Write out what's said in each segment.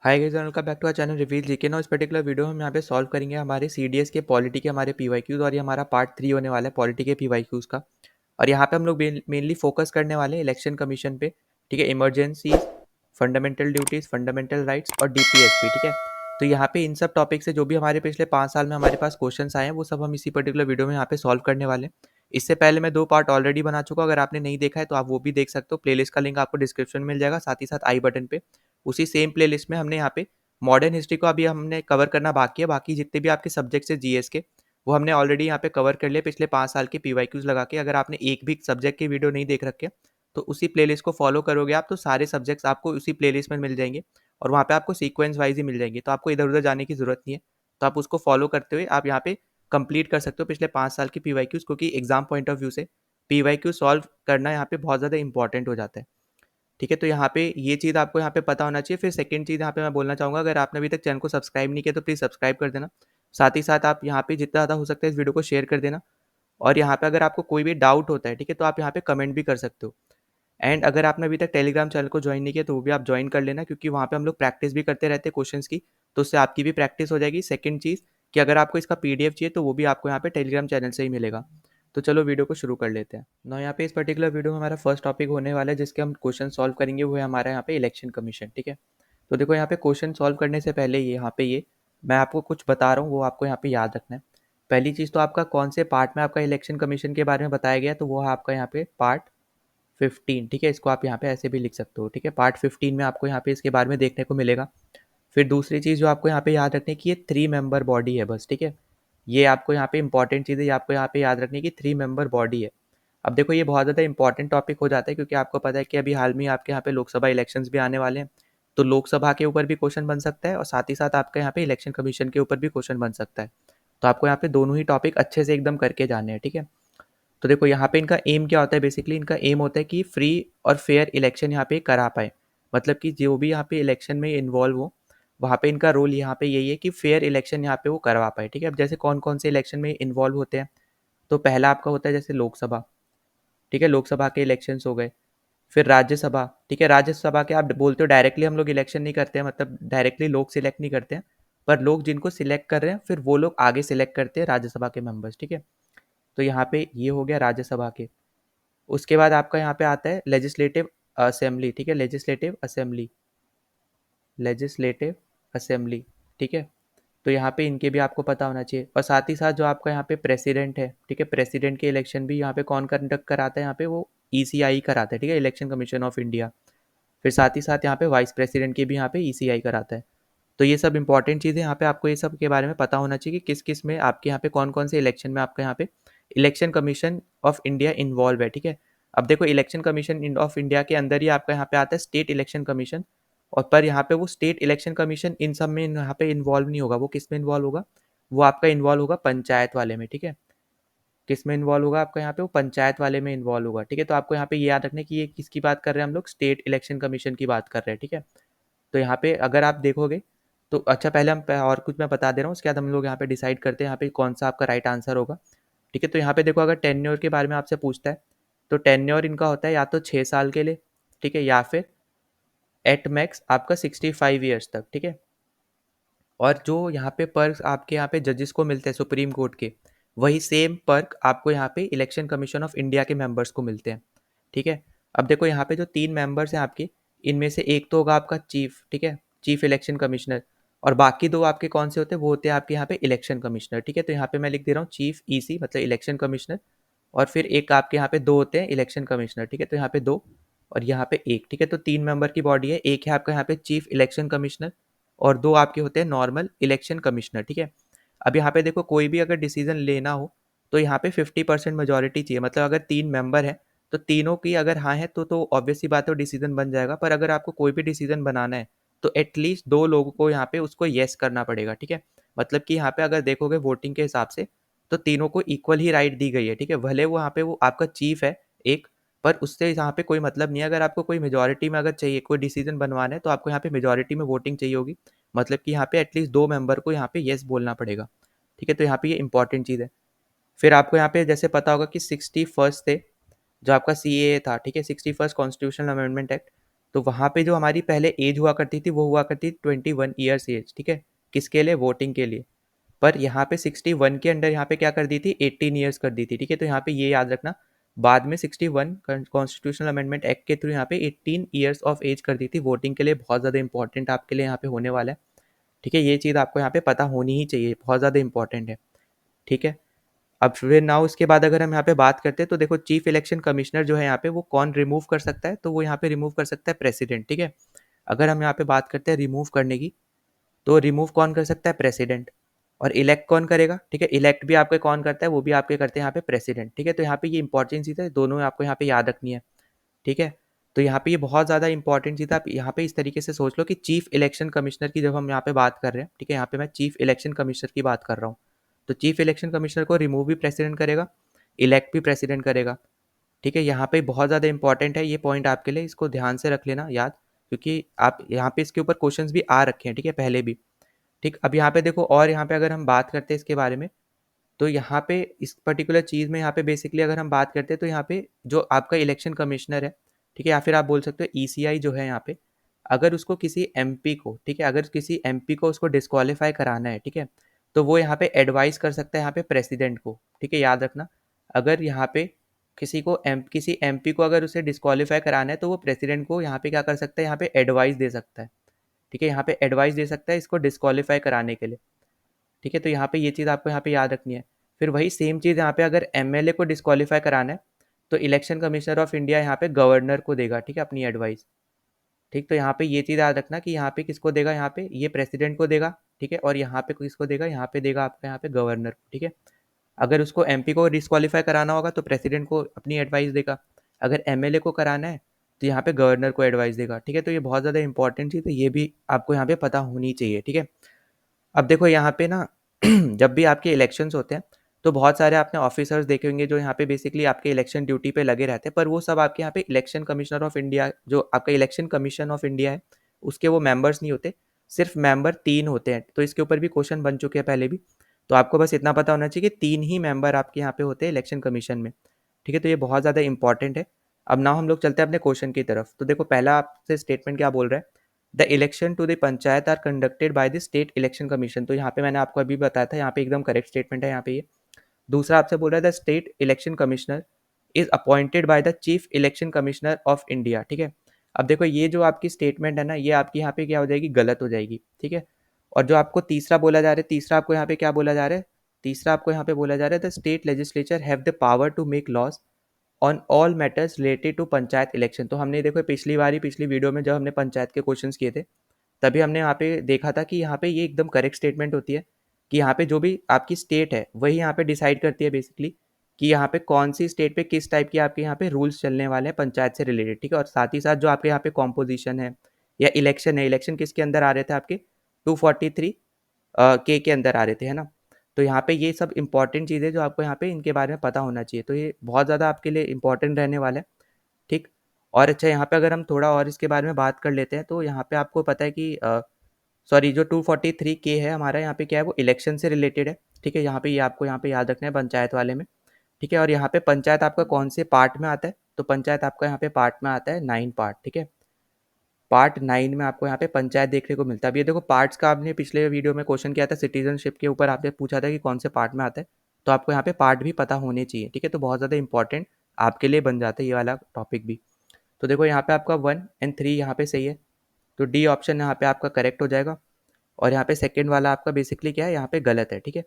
Hi guys, welcome back to our channel reveal GK. ना इस particular video में हम यहाँ पे सॉल्व करेंगे हमारे सीडीएस के पॉलिटी के हमारे पीवाईक्यूज, और ये हमारा पार्ट 3 होने वाला है पॉलिटी के पीवाईक्यूज का। और यहाँ पे हम लोग मेनली फोकस करने वाले हैं इलेक्शन कमीशन पे, ठीक है। Emergencies, fundamental duties, fundamental rights और डीपीएसपी, ठीक है। तो यहाँ पे इन सब टॉपिक से जो भी हमारे पिछले 5 साल में हमारे पास क्वेश्चन आए हैं वो सब हम इसी पर्टिकुलर वीडियो में यहाँ पे सॉल्व करने वाले हैं। इससे पहले मैं 2 पार्ट ऑलरेडी बना चुका हूँ, अगर आपने नहीं देखा है तो आप वो भी देख सकते हो। प्लेलिस्ट का लिंक आपको डिस्क्रिप्शन में मिल जाएगा, साथ ही साथ आई बटन पे। उसी सेम प्लेलिस्ट में हमने यहाँ पे मॉडर्न हिस्ट्री को अभी हमने कवर करना बाकी है। बाकी जितने भी आपके सब्जेक्ट्स है जीएस के, वो हमने ऑलरेडी यहाँ पे कवर कर लिए पिछले 5 साल के पीवाईक्यूज लगा के। अगर आपने एक भी सब्जेक्ट की वीडियो नहीं देख रखे तो उसी प्लेलिस्ट को फॉलो करोगे आप तो सारे सब्जेक्ट्स आपको उसी प्लेलिस्ट में मिल जाएंगे, और वहाँ पे आपको सीक्वेंस वाइज ही मिल जाएंगे, तो आपको इधर उधर जाने की जरूरत नहीं है। तो आप उसको फॉलो करते हुए आप यहाँ पे कंप्लीट कर सकते हो पिछले 5 साल के पीवाईक्यूज, क्योंकि एग्जाम पॉइंट ऑफ व्यू से पीवाईक्यू सॉल्व करना यहाँ पे बहुत ज़्यादा इंपॉर्टेंट हो जाता है, ठीक है। तो यहाँ पे ये चीज़ आपको यहाँ पे पता होना चाहिए। फिर सेकंड चीज़ यहाँ पे मैं बोलना चाहूँगा, अगर आपने अभी तक चैनल को सब्सक्राइब नहीं किया तो प्लीज़ सब्सक्राइब कर देना। साथ ही साथ आप यहाँ पे जितना ज़्यादा हो सकता है इस वीडियो को शेयर कर देना। और यहाँ पे अगर आपको कोई भी डाउट होता है, ठीक है, तो आप यहाँ पे कमेंट भी कर सकते हो। एंड अगर आपने अभी तक टेलीग्राम चैनल को ज्वाइन नहीं किया तो वो भी आप ज्वाइन कर लेना, क्योंकि वहाँ पे हम लोग प्रैक्टिस भी करते रहते हैं क्वेश्चंस की, तो उससे आपकी भी प्रैक्टिस हो जाएगी। सेकंड चीज़ कि अगर आपको इसका पीडीएफ चाहिए तो वो भी आपको यहाँ पे टेलीग्राम चैनल से ही मिलेगा। तो चलो वीडियो को शुरू कर लेते हैं ना। यहाँ पे इस पर्टिकुलर वीडियो में हमारा फर्स्ट टॉपिक होने वाला है जिसके हम क्वेश्चन सॉल्व करेंगे, वो है हमारा यहाँ पे इलेक्शन कमीशन, ठीक है। तो देखो यहाँ पे क्वेश्चन सॉल्व करने से पहले ये मैं आपको कुछ बता रहा हूँ, वो आपको यहाँ पे याद रखना है। पहली चीज़ तो आपका कौन से पार्ट में आपका इलेक्शन कमीशन के बारे में बताया गया है, तो वो है आपका यहाँ पे पार्ट 15, ठीक है। इसको आप यहाँ पे ऐसे भी लिख सकते हो, ठीक है। पार्ट 15 में आपको यहाँ पे इसके बारे में देखने को मिलेगा। फिर दूसरी चीज़ जो आपको यहाँ पे याद रखनी है कि ये 3 मेंबर बॉडी है बस, ठीक है। ये आपको यहाँ पे इंपॉर्टेंट चीज़ है, ये आपको यहाँ पे याद रखनी है कि 3 मेंबर बॉडी है। अब देखो ये बहुत ज़्यादा इंपॉर्टेंट टॉपिक हो जाता है, क्योंकि आपको पता है कि अभी हाल में आपके यहाँ पे लोकसभा इलेक्शंस भी आने वाले हैं। तो लोकसभा के ऊपर भी क्वेश्चन बन सकता है, और साथ ही साथ आपका यहाँ पे इलेक्शन कमीशन के ऊपर भी क्वेश्चन बन सकता है। तो आपको यहाँ पे दोनों ही टॉपिक अच्छे से एकदम करके जाने हैं, ठीक है। तो देखो यहाँ पे इनका एम क्या होता है, बेसिकली इनका एम होता है कि फ्री और फेयर इलेक्शन यहाँ पे करा पाए। मतलब कि जो भी यहाँ पे इलेक्शन में इन्वॉल्व हो, वहाँ पे इनका रोल यहाँ पे यही है कि फेयर इलेक्शन यहाँ पे वो करवा पाए, ठीक है। अब जैसे कौन कौन से इलेक्शन में इन्वॉल्व होते हैं, तो पहला आपका होता है जैसे लोकसभा, ठीक है, लोकसभा के इलेक्शंस हो गए। फिर राज्यसभा, ठीक है, राज्यसभा के आप बोलते हो डायरेक्टली हम लोग इलेक्शन नहीं करते हैं, मतलब डायरेक्टली लोग सिलेक्ट नहीं करते हैं, पर लोग जिनको सिलेक्ट कर रहे हैं फिर वो लोग आगे सिलेक्ट करते हैं राज्यसभा के मेंबर्स, ठीक है। तो यहाँ पे ये हो गया राज्यसभा के। उसके बाद आपका यहाँ पे आता है लेजिस्लेटिव असेंबली, ठीक है, लेजिस्लेटिव असेंबली, लेजिस्लेटिव असेंबली, ठीक है। तो यहाँ पे इनके भी आपको पता होना चाहिए। और साथ ही साथ जो आपका यहाँ पे प्रेसिडेंट है, ठीक है, प्रेसिडेंट के इलेक्शन भी यहाँ पे कौन कंडक्ट कराता है, यहाँ पे वो ईसीआई कराता है, ठीक है, इलेक्शन कमीशन ऑफ इंडिया। फिर साथ ही साथ यहाँ पे वाइस प्रेसिडेंट की भी यहाँ पे ईसीआई कराता है। तो ये सब इंपॉर्टेंट चीज़ें यहाँ पे आपको ये सब के बारे में पता होना चाहिए कि किस किस में आपके यहाँ पे कौन कौन से इलेक्शन में आपका यहाँ पे election commission of India involve है, ठीक है। अब देखो इलेक्शन कमीशन ऑफ इंडिया के अंदर ही आपका यहाँ पे आता है स्टेट इलेक्शन कमीशन, और पर यहाँ पे वो स्टेट इलेक्शन कमीशन इन सब में यहाँ पे इन्वॉल्व नहीं होगा। वो किस में इन्वॉल्व होगा, वो आपका इन्वॉल्व होगा पंचायत वाले में, ठीक है। किस में इन्वॉल्व होगा आपका यहाँ पे, वो पंचायत वाले में इन्वॉल्व होगा, ठीक है। तो आपको यहाँ पे ये याद रखना है कि ये किसकी बात कर रहे हैं हम लोग, स्टेट इलेक्शन कमीशन की बात कर रहे हैं, ठीक है। तो यहाँ पे अगर आप देखोगे तो अच्छा, पहले हम और कुछ मैं बता दे रहा हूँ, उसके बाद हम लोग यहाँ पे डिसाइड करते हैं यहाँ पे कौन सा आपका राइट आंसर होगा, ठीक है। तो यहाँ पे देखो अगर टेन्योर के बारे में आपसे पूछता है, तो टेन्योर इनका होता है या तो 6 साल के लिए, ठीक है, या फिर एट मैक्स आपका 65 ईयर्स तक, ठीक है। और जो यहाँ पे पर्क आपके यहाँ पे जजेस को मिलते हैं सुप्रीम कोर्ट के, वही सेम पर्क आपको यहाँ पे इलेक्शन कमीशन ऑफ इंडिया के मेंबर्स को मिलते हैं, ठीक है। अब देखो यहाँ पे जो 3 मेंबर्स हैं आपके, इनमें से एक तो होगा आपका चीफ, ठीक है, चीफ इलेक्शन कमिश्नर। और बाकी 2 आपके कौन से होते हैं, वो होते हैं आपके यहाँ पे इलेक्शन कमिश्नर, ठीक है। तो यहाँ पे मैं लिख दे रहा हूँ चीफ ईसी मतलब इलेक्शन कमिश्नर, और फिर एक आपके यहाँ पे 2 होते हैं इलेक्शन कमिश्नर, ठीक है। तो यहाँ पे 2 और यहाँ पे 1, ठीक है। तो 3 मेंबर की बॉडी है, एक है आपका यहाँ पे चीफ इलेक्शन कमिश्नर और 2 आपके होते हैं नॉर्मल इलेक्शन कमिश्नर, ठीक है। अब यहाँ पे देखो कोई भी अगर डिसीजन लेना हो तो यहाँ पे 50% मेजोरिटी चाहिए, मतलब अगर 3 मेंबर है तो तीनों की अगर हाँ है तो ऑब्वियस सी बात है, डिसीजन बन जाएगा। पर अगर आपको कोई भी डिसीजन बनाना है तो एटलीस्ट 2 लोगों को यहाँ पे उसको येस करना पड़ेगा, ठीक है। मतलब कि यहाँ पे अगर देखोगे वोटिंग के हिसाब से तो तीनों को इक्वल ही राइट दी गई है, ठीक है। भले वो यहाँ पे वो आपका चीफ है एक, पर उससे यहाँ पे कोई मतलब नहीं है। अगर आपको कोई मेजोरिटी में अगर चाहिए कोई डिसीजन बनवाना है तो आपको यहाँ पे मेजोरिटी में वोटिंग चाहिए होगी, मतलब कि यहाँ पे एटलीस्ट 2 मेंबर को यहाँ पे येस बोलना पड़ेगा, ठीक है। तो यहाँ पे ये इंपॉर्टेंट चीज़ है। फिर आपको यहाँ पे जैसे पता होगा कि 61st थे जो आपका सी था, ठीक है, 61st कॉन्स्टिट्यूशनल अमेंडमेंट एक्ट। तो वहाँ पे जो हमारी पहले एज हुआ करती थी वो हुआ करती थी 21 ईयर्स एज, ठीक है, किसके लिए, वोटिंग के लिए। पर यहाँ पे 61 के अंडर यहाँ पे क्या कर दी थी, 18 ईयर्स कर दी थी, ठीक है। तो यहाँ पे ये याद रखना, बाद में 61 कॉन्स्टिट्यूशनल अमेंडमेंट एक्ट के थ्रू यहाँ पे 18 ईयर्स ऑफ एज कर दी थी वोटिंग के लिए। बहुत ज़्यादा इंपॉर्टेंट आपके लिए यहाँ पे होने वाला है, ठीक है। ये चीज़ आपको यहाँ पे पता होनी ही चाहिए, बहुत ज़्यादा इंपॉर्टेंट है, ठीक है। अब फिर नाउ उसके बाद अगर हम यहाँ पे बात करते हैं तो देखो चीफ इलेक्शन कमिश्नर जो है यहाँ पे वो कौन रिमूव कर सकता है, तो वो यहाँ पे रिमूव कर सकता है प्रेसिडेंट, ठीक है। अगर हम यहाँ पे बात करते हैं रिमूव करने की, तो रिमूव कौन कर सकता है, प्रेसिडेंट। और इलेक्ट कौन करेगा, ठीक है, इलेक्ट भी आपके कौन करता है, वो भी आपके करते हैं यहाँ पे प्रेसिडेंट, ठीक है। तो यहाँ पे ये इंपॉर्टेंट चीज़ है, दोनों आपको यहाँ पे याद रखनी है, ठीक है। तो यहाँ पे ये बहुत ज़्यादा इंपॉर्टेंट चीज़ है, आप यहाँ पे इस तरीके से सोच लो कि चीफ इलेक्शन कमिश्नर की जब हम यहाँ पे बात कर रहे हैं, ठीक है, यहाँ पे मैं चीफ इलेक्शन कमिश्नर की बात कर रहा हूँ। तो चीफ इलेक्शन कमिश्नर को रिमूव भी प्रेसिडेंट करेगा, इलेक्ट भी प्रेसिडेंट करेगा, ठीक है। यहाँ पे बहुत ज़्यादा इंपॉर्टेंट है ये पॉइंट आपके लिए, इसको ध्यान से रख लेना याद, क्योंकि आप यहाँ पे इसके ऊपर क्वेश्चंस भी आ रखे हैं, ठीक है, पहले भी, ठीक। अब यहाँ पे देखो, और यहाँ पे अगर हम बात करते हैं इसके बारे में, तो यहाँ पे इस पर्टिकुलर चीज़ में यहाँ पे बेसिकली अगर हम बात करते हैं तो यहाँ पे जो आपका इलेक्शन कमिश्नर है, ठीक है, या फिर आप बोल सकते हो ईसीआई जो है यहाँ पे, अगर उसको किसी एमपी को, ठीक है, अगर किसी एमपी को उसको डिस्क्वालीफाई कराना है, ठीक है, तो वो यहाँ पे एडवाइस कर सकता है यहाँ पे प्रेसिडेंट को, ठीक है, याद रखना। अगर यहाँ पे किसी एमपी को अगर उसे डिस्क्वालीफाई कराना है तो वो प्रेसिडेंट को यहाँ पे क्या कर सकता है, यहाँ पे एडवाइस दे सकता है, ठीक है, यहाँ पे एडवाइस दे सकता है इसको डिस्क्वालीफाई कराने के लिए, ठीक है। तो यहाँ पे ये चीज़ आपको यहाँ पे याद रखनी है। फिर वही सेम चीज़ यहाँ पे अगर एमएलए को डिस्क्वालीफाई कराना है तो इलेक्शन कमिश्नर ऑफ इंडिया यहाँ पे गवर्नर को देगा, ठीक है, अपनी एडवाइस, ठीक। तो यहाँ पे ये चीज़ याद रखना कि यहाँ पे किसको देगा, यहाँ पे ये प्रेसिडेंट को देगा, ठीक है, और यहाँ पे किसको देगा, यहाँ पे देगा आपका यहाँ पे गवर्नर को, ठीक है। अगर उसको एमपी को डिस्क्वालीफाई कराना होगा तो प्रेसिडेंट को अपनी एडवाइस देगा, अगर एमएलए को कराना है तो यहाँ पे गवर्नर को एडवाइस देगा, ठीक है। तो ये बहुत ज़्यादा इंपॉर्टेंट चीज़ है, ये भी आपको यहाँ पे पता होनी चाहिए, ठीक है। अब देखो यहाँ पे ना जब भी आपके इलेक्शंस होते हैं तो बहुत सारे आपने ऑफिसर्स देखे होंगे जो यहाँ पे बेसिकली आपके इलेक्शन ड्यूटी पे लगे रहते हैं, पर वो सब आपके यहाँ पे इलेक्शन कमिश्नर ऑफ इंडिया, जो आपका इलेक्शन कमीशन ऑफ इंडिया है, उसके वो मेंबर्स नहीं होते, सिर्फ मेंबर 3 होते हैं। तो इसके ऊपर भी क्वेश्चन बन चुके हैं पहले भी, तो आपको बस इतना पता होना चाहिए कि 3 ही मेंबर आपके यहाँ पे होते हैं इलेक्शन कमीशन में, ठीक है। तो ये बहुत ज़्यादा इंपॉर्टेंट है। अब ना हम लोग चलते हैं अपने क्वेश्चन की तरफ। तो देखो पहला आपसे स्टेटमेंट क्या बोल रहा है, the election to the panchayat are conducted by the state election commission. तो यहाँ पे मैंने आपको अभी बताया था, यहाँ पे एकदम करेक्ट स्टेटमेंट है यहाँ पे ये। दूसरा आपसे बोल रहा है the state election commissioner is appointed by the chief election commissioner of India, ठीक है। अब देखो ये जो आपकी स्टेटमेंट है ना, ये आपकी यहाँ पे क्या हो जाएगी, गलत हो जाएगी, ठीक है। और जो आपको तीसरा बोला जा रहा है, तीसरा आपको यहाँ पे क्या बोला जा रहा है, तीसरा आपको यहाँ पे बोला जा रहा है the state legislature have the power to make laws on all matters related to panchayat election. तो हमने देखो पिछली वीडियो में जब हमने पंचायत के क्वेश्चंस किए थे, तभी हमने यहाँ पे देखा था कि यहाँ पे ये एकदम करेक्ट स्टेटमेंट होती है कि यहाँ पे जो भी आपकी स्टेट है वही यहाँ पे डिसाइड करती है बेसिकली कि यहाँ पे कौन सी स्टेट पे किस टाइप की आपके यहाँ पे रूल्स चलने वाले हैं पंचायत से रिलेटेड, ठीक है। और साथ ही साथ जो आपके यहाँ पे कॉम्पोजिशन है या इलेक्शन है, इलेक्शन किसके अंदर आ रहे थे आपके 243 के अंदर आ रहे थे, है ना। तो यहाँ पे ये सब इंपॉर्टेंट चीज़ें जो आपको यहाँ पे इनके बारे में पता होना चाहिए, तो ये बहुत ज़्यादा आपके लिए इंपॉर्टेंट रहने वाला है, ठीक। और अच्छा यहाँ पे अगर हम थोड़ा और इसके बारे में बात कर लेते हैं तो यहाँ पे आपको पता है कि सॉरी जो 243 के है हमारा यहाँ पे क्या है, वो इलेक्शन से रिलेटेड है, ठीक है। यहाँ पे ये आपको यहाँ पे याद रखना है पंचायत वाले में, ठीक है। और यहाँ पे पंचायत आपका कौन से पार्ट में आता है, तो पंचायत आपका यहाँ पे पार्ट में आता है 9 पार्ट, ठीक है। पार्ट 9 में आपको यहाँ पे पंचायत देखने को मिलता है। अब ये देखो पार्ट्स का आपने पिछले वीडियो में क्वेश्चन किया था सिटीजनशिप के ऊपर, आपने पूछा था कि कौन से पार्ट में आता है, तो आपको यहाँ पे पार्ट भी पता होने चाहिए, ठीक है। तो बहुत ज़्यादा इंपॉर्टेंट आपके लिए बन जाता है ये वाला टॉपिक भी। तो देखो यहाँ पे आपका 1 और 3 यहाँ पे सही है, तो डी ऑप्शन यहाँ पे आपका करेक्ट हो जाएगा। और यहाँ पे सेकंड वाला आपका बेसिकली क्या है, यहाँ पे गलत है, ठीक है।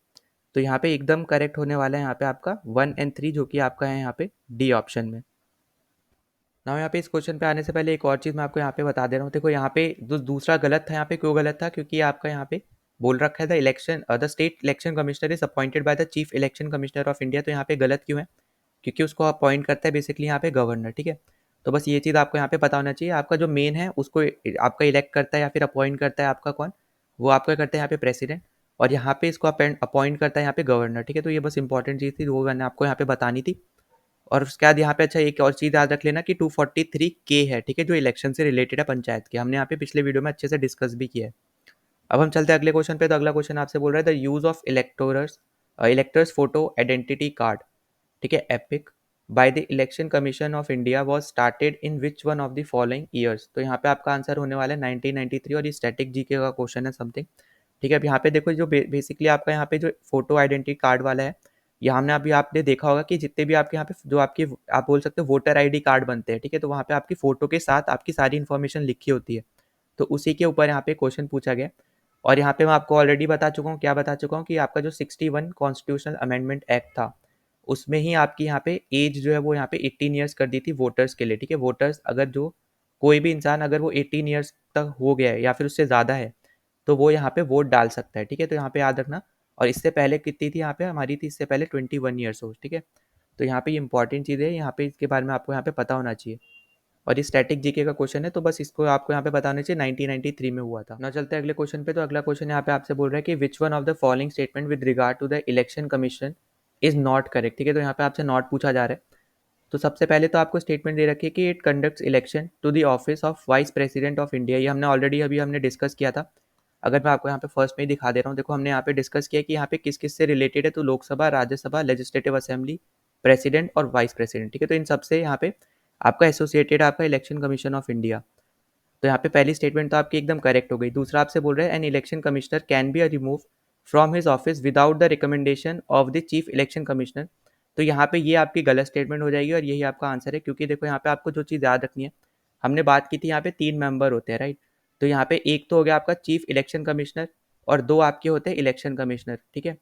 तो यहाँ पे एकदम करेक्ट होने वाला है यहाँ पे आपका 1 और 3 जो कि आपका है यहाँ पे डी ऑप्शन में। ना यहाँ पे इस क्वेश्चन पे आने से पहले एक और चीज़ मैं आपको यहाँ पे बता दे रहा हूँ। देखो यहाँ पे जो दूसरा गलत था, यहाँ पे क्यों गलत था, क्योंकि आपका यहाँ पे बोल रखा है the state election commissioner is appointed by the chief election commissioner of India. तो यहाँ पे गलत क्यों है, क्योंकि उसको अपॉइंट करता है बेसिकली यहाँ पे गवर्नर, ठीक है। तो बस ये चीज़ आपको यहाँ पे पता होना चाहिए, आपका जो मेन है उसको आपका इलेक्ट करता है या फिर अपॉइंट करता है आपका कौन, वो आपका करता है यहाँ पे प्रेसिडेंट, और यहाँ पे इसको अपॉइंट करता है यहाँ पे गवर्नर, ठीक है। तो ये बस इंपॉर्टेंट चीज़ थी, वो मैंने आपको यहाँ पे बतानी थी। और उसके बाद यहाँ पे अच्छा एक और चीज़ याद रख लेना कि 243 के है, ठीक है, जो इलेक्शन से रिलेटेड है पंचायत के, हमने यहाँ पे पिछले वीडियो में अच्छे से डिस्कस भी किया है। अब हम चलते हैं अगले क्वेश्चन पे। तो अगला क्वेश्चन आपसे बोल रहा है the use of electors photo identity card, ठीक है, epic, bye the election commission of India was started in which one of the following years. तो यहाँ पे आपका आंसर होने वाला है 1993 और ये स्टैटिक जीके का क्वेश्चन है समथिंग। ठीक है, अब यहाँ पे देखो जो बेसिकली आपका यहाँ पे जो फोटो आइडेंटिटी कार्ड वाला है, यहाँ हमने अभी आपने देखा होगा कि जितने भी आपके यहाँ पे जो आपकी आप बोल सकते हो वोटर आईडी कार्ड बनते हैं, ठीक है, तो वहाँ पे आपकी फोटो के साथ आपकी सारी इन्फॉर्मेशन लिखी होती है। तो उसी के ऊपर यहाँ पे क्वेश्चन पूछा गया और यहाँ पे मैं आपको ऑलरेडी बता चुका हूँ, क्या बता चुका हूँ कि आपका जो 61 कॉन्स्टिट्यूशनल अमेंडमेंट एक्ट था उसमें ही आपकी यहाँ पे एज जो है वो यहाँ पे 18 ईयर्स कर दी थी वोटर्स के लिए। ठीक है, वोटर्स अगर जो कोई भी इंसान अगर वो 18 ईयर्स तक हो गया है या फिर उससे ज़्यादा है तो वो यहाँ पे वोट डाल सकता है। ठीक है, तो यहाँ पे याद रखना। और इससे पहले कितनी थी यहाँ पे हमारी थी, इससे पहले 21 ईयर्स हो। ठीक है, तो यहाँ पे ये इंपॉर्टेंट चीज़ है, यहाँ पे इसके बारे में आपको यहाँ पे पता होना चाहिए। और ये स्टैटिक जीके का क्वेश्चन है तो बस इसको आपको यहाँ पे बताना चाहिए 1993 में हुआ था ना। चलते हैं अगले क्वेश्चन पे। तो अगला क्वेश्चन यहाँ पे आपसे बोल रहा है कि which one of the following statement with regard to the election commission is not correct. ठीक है, तो यहाँ पे आपसे नॉट पूछा जा रहा है। तो सबसे पहले तो आपको स्टेटमेंट दे रखी है कि it conducts election to the office of vice president of India. ये हमने ऑलरेडी अभी हमने डिस्कस किया था। अगर मैं आपको यहाँ पे फर्स्ट में ही दिखा दे रहा हूँ, देखो हमने यहाँ पे डिस्कस किया कि यहाँ पे किस किस से रिलेटेड है, तो Lok Sabha, Rajya Sabha, legislative assembly, president और वाइस प्रेसिडेंट। ठीक है, तो इन सबसे यहाँ पे आपका एसोसिएटेड आपका इलेक्शन कमीशन ऑफ इंडिया। तो यहाँ पे पहली स्टेटमेंट तो आपकी एकदम करेक्ट हो गई। दूसरा आपसे बोल रहे हैं an election commissioner can be remove from his office without the recommendation of the chief election commissioner. तो यहाँ पे ये आपकी गलत स्टेटमेंट हो जाएगी और यही आपका आंसर है, क्योंकि देखो यहाँ पे आपको जो चीज़ याद रखनी है, हमने बात की थी यहाँ पे 3 मेंबर होते हैं, राइट। तो यहाँ पे एक तो हो गया आपका चीफ इलेक्शन कमिश्नर और 2 आपके होते हैं इलेक्शन कमिश्नर। ठीक है,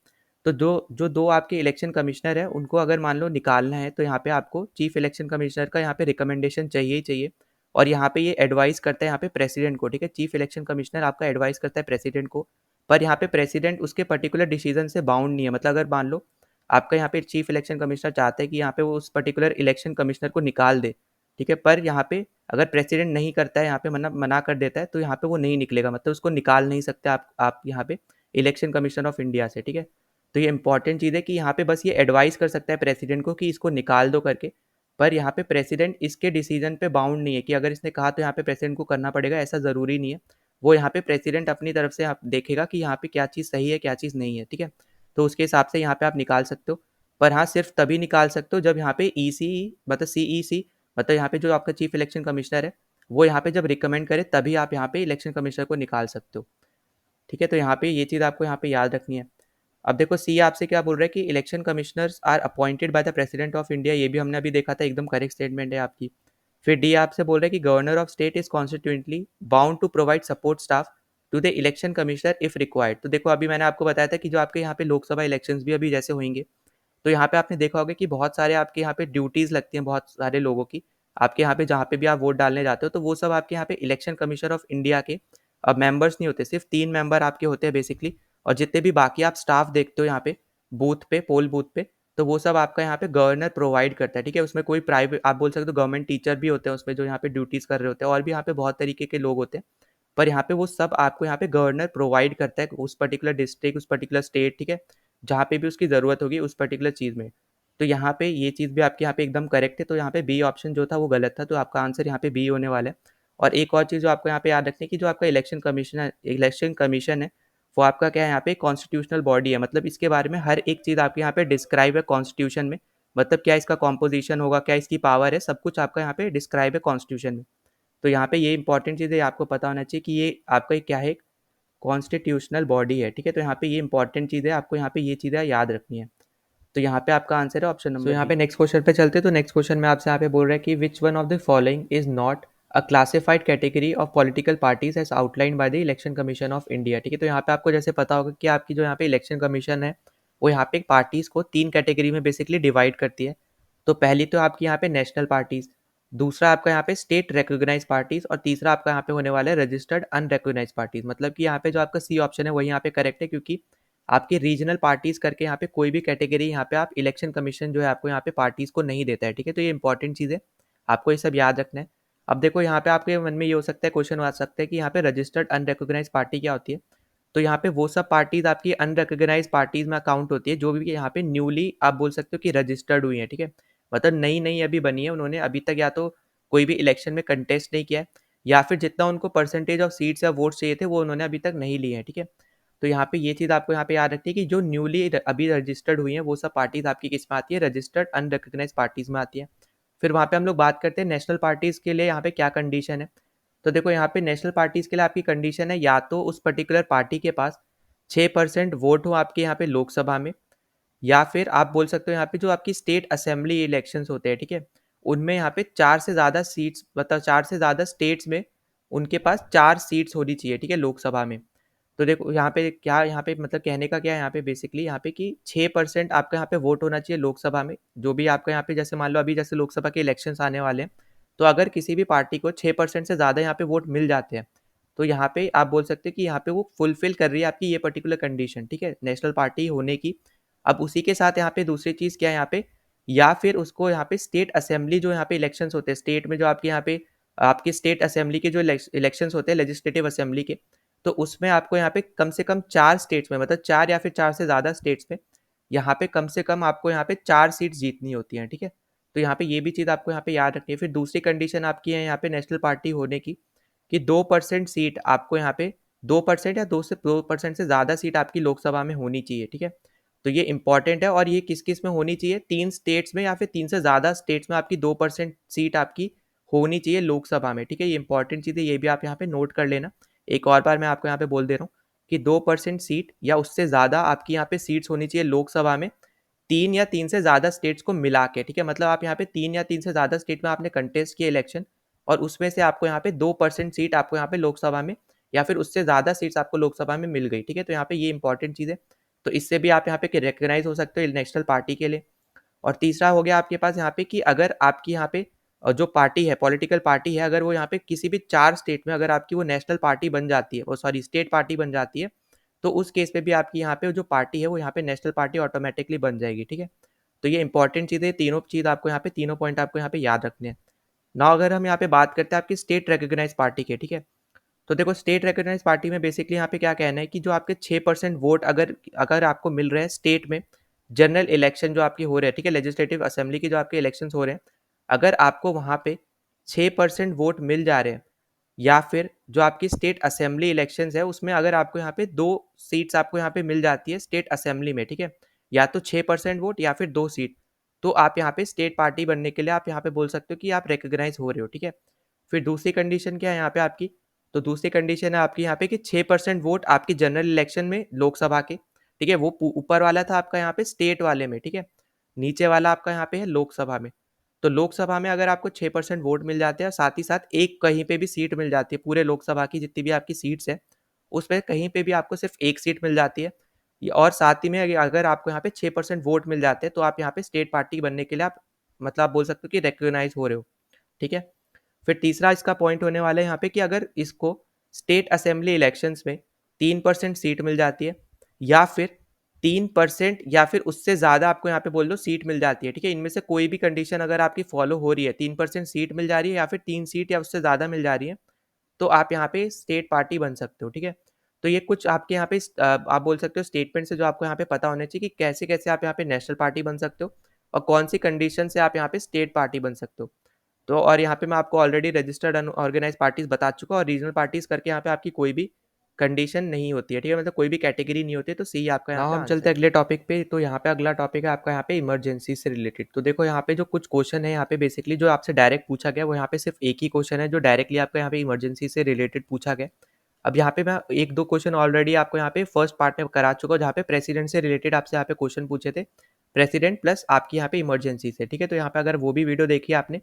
तो जो 2 आपके इलेक्शन कमिश्नर है उनको अगर मान लो निकालना है तो यहाँ पे आपको चीफ इलेक्शन कमिश्नर का यहाँ पे रिकमेंडेशन चाहिए ही चाहिए। और यहाँ पे ये एडवाइस करता है यहाँ पे प्रेसिडेंट को। ठीक है, चीफ इलेक्शन कमिश्नर आपका एडवाइस करता है प्रेसिडेंट को, पर यहाँ पे प्रेसिडेंट उसके पर्टिकुलर डिसीजन से बाउंड नहीं है। मतलब अगर मान लो आपका यहाँ पे चीफ इलेक्शन कमिश्नर चाहते हैं कि यहाँ पे वो उस पर्टिकुलर इलेक्शन कमिश्नर को निकाल दे, ठीक है, पर यहाँ पे अगर प्रेसिडेंट नहीं करता है, यहाँ पे मना कर देता है, तो यहाँ पे वो नहीं निकलेगा, मतलब उसको निकाल नहीं सकते आप यहाँ पे इलेक्शन कमीशन ऑफ इंडिया से। ठीक है, तो ये इंपॉर्टेंट चीज़ है कि यहाँ पे बस ये एडवाइस कर सकता है प्रेसिडेंट को कि इसको निकाल दो करके, पर यहाँ पे प्रेसिडेंट इसके डिसीजन पे बाउंड नहीं है कि अगर इसने कहा तो यहाँ पे प्रेसिडेंट को करना पड़ेगा, ऐसा ज़रूरी नहीं है। वो यहाँ पे प्रेसिडेंट अपनी तरफ से आप देखेगा कि यहाँ पे क्या चीज़ सही है क्या चीज़ नहीं है। ठीक है, तो उसके हिसाब से यहाँ पे आप निकाल सकते हो, पर हाँ सिर्फ तभी निकाल सकते हो जब यहाँ पे ईसी मतलब सीईसी मतलब यहाँ पे जो आपका चीफ इलेक्शन कमिश्नर है वो यहाँ पे जब रिकमेंड करे तभी आप यहाँ पे इलेक्शन कमिश्नर को निकाल सकते हो। ठीक है, तो यहाँ पे ये चीज़ आपको यहाँ पे याद रखनी है। अब देखो सी आपसे क्या बोल रहा है कि election commissioners are appointed by the president of India. ये भी हमने अभी देखा था, एकदम करेक्ट स्टेटमेंट है आपकी। फिर डी आपसे बोल रहा है कि governor of state is constitutionally bound to provide support staff to the election commissioner if required. तो देखो अभी मैंने आपको बताया था कि जो आपके यहाँ पे लोकसभा इलेक्शंस भी अभी जैसे होंगे, तो यहाँ पे आपने देखा होगा कि बहुत सारे आपके यहाँ पे ड्यूटीज़ लगती हैं बहुत सारे लोगों की। आपके यहाँ पे जहाँ पे भी आप वोट डालने जाते हो तो वो सब आपके यहाँ पे इलेक्शन कमीशन ऑफ इंडिया के अब मेंबर्स नहीं होते, सिर्फ 3 मेंबर आपके होते हैं बेसिकली। और जितने भी बाकी आप स्टाफ देखते हो यहाँ पे बूथ पे, पोल बूथ पे, तो वो सब आपका यहाँ पे गवर्नर प्रोवाइड करता है। ठीक है, उसमें कोई प्राइवेट आप बोल सकते हो गवर्नमेंट टीचर भी होते हैं उसमें जो यहाँ पे ड्यूटीज़ कर रहे होते हैं, और भी यहाँ पे बहुत तरीके के लोग होते हैं। पर यहाँ पे वो सब आपको यहाँ पे गवर्नर प्रोवाइड करता है उस पर्टिकुलर डिस्ट्रिक्ट, उस पर्टिकुलर स्टेट, ठीक है, जहाँ पे भी उसकी ज़रूरत होगी उस पर्टिकुलर चीज़ में। तो यहाँ पे ये चीज़ भी आपके यहाँ पे एकदम करेक्ट है। तो यहाँ पे बी ऑप्शन जो था वो गलत था, तो आपका आंसर यहाँ पे बी होने वाला है। और एक और चीज़ जो आपको यहाँ पे याद रखनी है कि जो आपका इलेक्शन कमीशन है वो आपका क्या है, यहाँ पे कॉन्स्टिट्यूशनल बॉडी है। मतलब इसके बारे में हर एक चीज़ आपके यहाँ पे डिस्क्राइब है कॉन्स्टिट्यूशन में। मतलब क्या इसका कॉम्पोजिशन होगा, क्या इसकी पावर है, सब कुछ आपका यहाँ पे डिस्क्राइब है कॉन्स्टिट्यूशन में। तो यहाँ पे ये इंपॉर्टेंट चीज़ है, आपको पता होना चाहिए कि ये आपका क्या है, कॉन्स्टिट्यूशनल बॉडी है। ठीक है, तो यहाँ पे ये इंपॉर्टेंट चीज़ है, आपको यहाँ पे ये चीज़ें याद रखनी है। तो यहाँ पे आपका आंसर है ऑप्शन नंबर। यहाँ पे नेक्स्ट क्वेश्चन पे चलते हैं। तो नेक्स्ट क्वेश्चन में आपसे यहाँ पे बोल रहा है कि which one of the following is not a classified category of political parties as outline by the election commission of India. ठीक है, तो यहाँ पे आपको जैसे पता होगा कि आपकी जो यहाँ पे इलेक्शन कमीशन है वो यहाँ पे पार्टीज को 3 कैटेगरी में बेसिकली डिवाइड करती है। तो पहली तो आपकी यहाँ पे नेशनल पार्टीज, दूसरा आपका यहाँ पे स्टेट रिकॉग्नाइज पार्टीज, और तीसरा आपका यहाँ पे होने वाला है रजिस्टर्ड अनरिकॉग्नाइज पार्टीज। मतलब कि यहाँ पे जो आपका सी ऑप्शन है वही यहाँ पे करेक्ट है, क्योंकि आपकी रीजनल पार्टीज करके यहाँ पे कोई भी कैटेगरी यहाँ पे आप इलेक्शन कमीशन जो है आपको यहाँ पे पार्टीज को नहीं देता है। ठीक है, तो ये इंपॉर्टेंट चीज़ है, आपको ये सब याद रखना है। अब देखो यहाँ पे आपके मन में ये हो सकता है, क्वेश्चन आ सकता है कि यहाँ पे रजिस्टर्ड अनरिकॉग्नाइज पार्टी क्या होती है। तो यहाँ पे वो सब पार्टीज आपकी अनरिकॉग्नाइज पार्टीज में अकाउंट होती है जो भी यहाँ पे न्यूली आप बोल सकते हो कि रजिस्टर्ड हुई है। ठीक है, मतलब नई नई अभी बनी है, उन्होंने अभी तक या तो कोई भी इलेक्शन में कंटेस्ट नहीं किया है, या फिर जितना उनको परसेंटेज ऑफ सीट्स या वोट्स चाहिए थे वो उन्होंने अभी तक नहीं लिए हैं। ठीक है, तो यहाँ पे ये चीज़ आपको यहाँ पे याद रखनी है कि जो न्यूली अभी रजिस्टर्ड हुई हैं वो सब पार्टीज़ आपकी किस में आती है, रजिस्टर्ड अनरिकग्नाइज्ड पार्टीज़ में आती है। फिर वहाँ पे हम लोग बात करते हैं नेशनल पार्टीज़ के लिए यहाँ पे क्या कंडीशन है। तो देखो यहाँ पे नेशनल पार्टीज़ के लिए आपकी कंडीशन है या तो उस पर्टिकुलर पार्टी के पास 6% वोट हो आपके यहाँ पे लोकसभा में, या फिर आप बोल सकते हो यहाँ पे जो आपकी स्टेट असेंबली इलेक्शंस होते हैं, ठीक है, उनमें यहाँ पे 4 से ज़्यादा सीट्स, मतलब 4 से ज़्यादा स्टेट्स में उनके पास 4 सीट्स होनी चाहिए, ठीक है, लोकसभा में। तो देखो यहाँ पे क्या, यहाँ पे मतलब कहने का क्या है यहाँ पे बेसिकली यहाँ पे कि 6% आपका यहाँ पे वोट होना चाहिए लोकसभा में, जो भी आपका यहाँ पे, जैसे मान लो अभी जैसे लोकसभा के इलेक्शंस आने वाले हैं, तो अगर किसी भी पार्टी को 6% से ज़्यादा यहाँ पे वोट मिल जाते हैं, तो यहाँ पे आप बोल सकते हैं कि यहाँ पे वो फुलफिल कर रही है आपकी ये पर्टिकुलर कंडीशन, ठीक है, नेशनल पार्टी होने की। अब उसी के साथ यहाँ पे दूसरी चीज़ क्या है यहाँ पे, या फिर उसको यहाँ पे स्टेट असेंबली जो यहाँ पे इलेक्शंस होते हैं स्टेट में, जो आपके यहाँ पे आपके स्टेट असेंबली के जो इलेक्शंस होते हैं लेजिस्लेटिव असेंबली के, तो उसमें आपको यहाँ पे कम से कम 4 स्टेट्स में, मतलब 4 या फिर 4 से ज़्यादा स्टेट्स में यहाँ पे कम से कम आपको यहाँ पे 4 सीट्स जीतनी होती हैं, ठीक है। तो यहाँ पे ये भी चीज़ आपको यहाँ पे याद रखनी है। फिर दूसरी कंडीशन आपकी है यहाँ पे नेशनल पार्टी होने की, कि 2% सीट आपको यहाँ पे 2% या 2% से ज़्यादा सीट आपकी लोकसभा में होनी चाहिए, ठीक है। तो ये इंपॉर्टेंट है, और ये किस किस में होनी चाहिए, 3 स्टेट्स में या फिर 3 से ज़्यादा स्टेट्स में आपकी 2% सीट आपकी होनी चाहिए लोकसभा में, ठीक है। ये इंपॉर्टेंट चीज़ है, ये भी आप यहाँ पे नोट कर लेना। एक और बार मैं आपको यहाँ पे बोल दे रहा हूँ कि 2% सीट या उससे ज़्यादा आपकी यहाँ पे सीट्स होनी चाहिए लोकसभा में, 3 या 3 से ज़्यादा स्टेट्स को मिला के, ठीक है। मतलब आप यहाँ पे 3 या 3 से ज़्यादा स्टेट में आपने कंटेस्ट किया इलेक्शन, और उसमें से आपको यहाँ पे 2% सीट आपको यहाँ पे लोकसभा में, या फिर उससे ज़्यादा सीट्स आपको लोकसभा में मिल गई, ठीक है। तो यहाँ पे ये इंपॉर्टेंट चीज़ है। तो इससे भी आप यहाँ पे रिकग्नाइज हो सकते हो नेशनल पार्टी के लिए। और तीसरा हो गया आपके पास यहाँ पे कि अगर आपकी यहाँ पे जो पार्टी है, पॉलिटिकल पार्टी है, अगर वो यहाँ पे किसी भी 4 स्टेट में अगर आपकी वो नेशनल पार्टी बन जाती है, वो सॉरी स्टेट पार्टी बन जाती है, तो उस केस पे भी आपकी यहाँ पे जो पार्टी है वो यहाँ पे नेशनल पार्टी ऑटोमेटिकली बन जाएगी, ठीक है। तो ये इंपॉर्टेंट चीज़ है, तीनों चीज़ आपको यहाँ पे, तीनों पॉइंट आपको यहाँ पे याद रखने हैं। नाउ अगर हम यहाँ पे बात करते हैं आपकी स्टेट रिकग्नाइज पार्टी के, ठीक है। तो देखो स्टेट रिकग्नाइज पार्टी में बेसिकली यहाँ पे क्या कहना है कि जो आपके 6% वोट अगर अगर आपको मिल रहे हैं स्टेट में, जनरल इलेक्शन जो आपकी हो रहे हैं, ठीक है, लेजिस्लेटिव असेंबली के जो आपके इलेक्शन हो रहे हैं, अगर आपको वहाँ पे 6% वोट मिल जा रहे हैं, या फिर जो आपकी स्टेट असेंबली इलेक्शंस है उसमें अगर आपको यहाँ पे 2 सीट्स आपको यहाँ पे मिल जाती है स्टेट असेंबली में, ठीक है, या तो 6% वोट या फिर 2 सीट, तो आप यहाँ पे स्टेट पार्टी बनने के लिए आप यहाँ पे बोल सकते हो कि आप रिकग्नाइज हो रहे हो, ठीक है। फिर दूसरी कंडीशन क्या है यहाँ पे आपकी, तो दूसरी कंडीशन है आपकी यहाँ पे कि 6% वोट आपकी जनरल इलेक्शन में लोकसभा के, ठीक है, वो ऊपर वाला था आपका यहाँ पे स्टेट वाले में, ठीक है, नीचे वाला आपका यहाँ पे है लोकसभा में। तो लोकसभा में अगर आपको 6% वोट मिल जाते हैं, और साथ ही साथ एक कहीं पे भी सीट मिल जाती है, पूरे लोकसभा की जितनी भी आपकी सीट्स है उसमें कहीं पे भी आपको सिर्फ एक सीट मिल जाती है, और साथ ही में अगर आपको यहाँ पे 6% वोट मिल जाते हैं, तो आप यहाँ पे स्टेट पार्टी बनने के लिए आप, मतलब आप बोल सकते हो कि रिकग्नाइज हो रहे हो, ठीक है। फिर तीसरा इसका पॉइंट होने वाला है यहाँ पे कि अगर इसको स्टेट असेंबली इलेक्शंस में 3% सीट मिल जाती है, या फिर 3% या फिर उससे ज़्यादा आपको यहाँ पे बोल दो सीट मिल जाती है, ठीक है, इनमें से कोई भी कंडीशन अगर आपकी फॉलो हो रही है, 3% सीट मिल जा रही है या फिर 3 सीट या उससे ज़्यादा मिल जा रही है, तो आप यहाँ पे स्टेट पार्टी बन सकते हो, ठीक है। तो ये कुछ आपके यहाँ पे आप बोल सकते हो स्टेटमेंट से जो आपको यहाँ पे पता होना चाहिए कि कैसे कैसे आप यहाँ पे नेशनल पार्टी बन सकते हो, और कौन सी कंडीशन से आप यहाँ पे स्टेट पार्टी बन सकते हो। तो और यहाँ पे मैं आपको ऑलरेडी रजिस्टर्ड अनऑर्गेनाइज पार्टीज बता चुका हूँ, और रीजनल पार्टीज करके यहाँ पे आपकी कोई भी कंडीशन नहीं होती है, ठीक है, मतलब कोई भी कैटेगरी नहीं होती है, तो सी आपका यहाँ पे हम चलते हैं अगले टॉपिक पे। तो यहाँ पे अगला टॉपिक है आपका यहाँ पे इमरजेंसी से रिलेटेड। तो देखो यहाँ पे जो कुछ क्वेश्चन है यहाँ पे बेसिकली जो आपसे डायरेक्ट पूछा गया, वो यहाँ पे सिर्फ एक ही क्वेश्चन है जो डायरेक्टली आपका यहाँ पे इमरजेंसी से रिलेटेड पूछा गया। अब यहाँ पे मैं एक दो क्वेश्चन ऑलरेडी आपको यहाँ पे फर्स्ट पार्ट में करा चुका हूँ, जहाँ पे प्रेसिडेंट से रिलेटेड आपसे यहाँ पे क्वेश्चन पूछे थे, प्रेसिडेंट प्लस आपकी यहाँ पे इमरजेंसी से, ठीक है। तो यहाँ पे अगर वो भी वीडियो देखी आपने,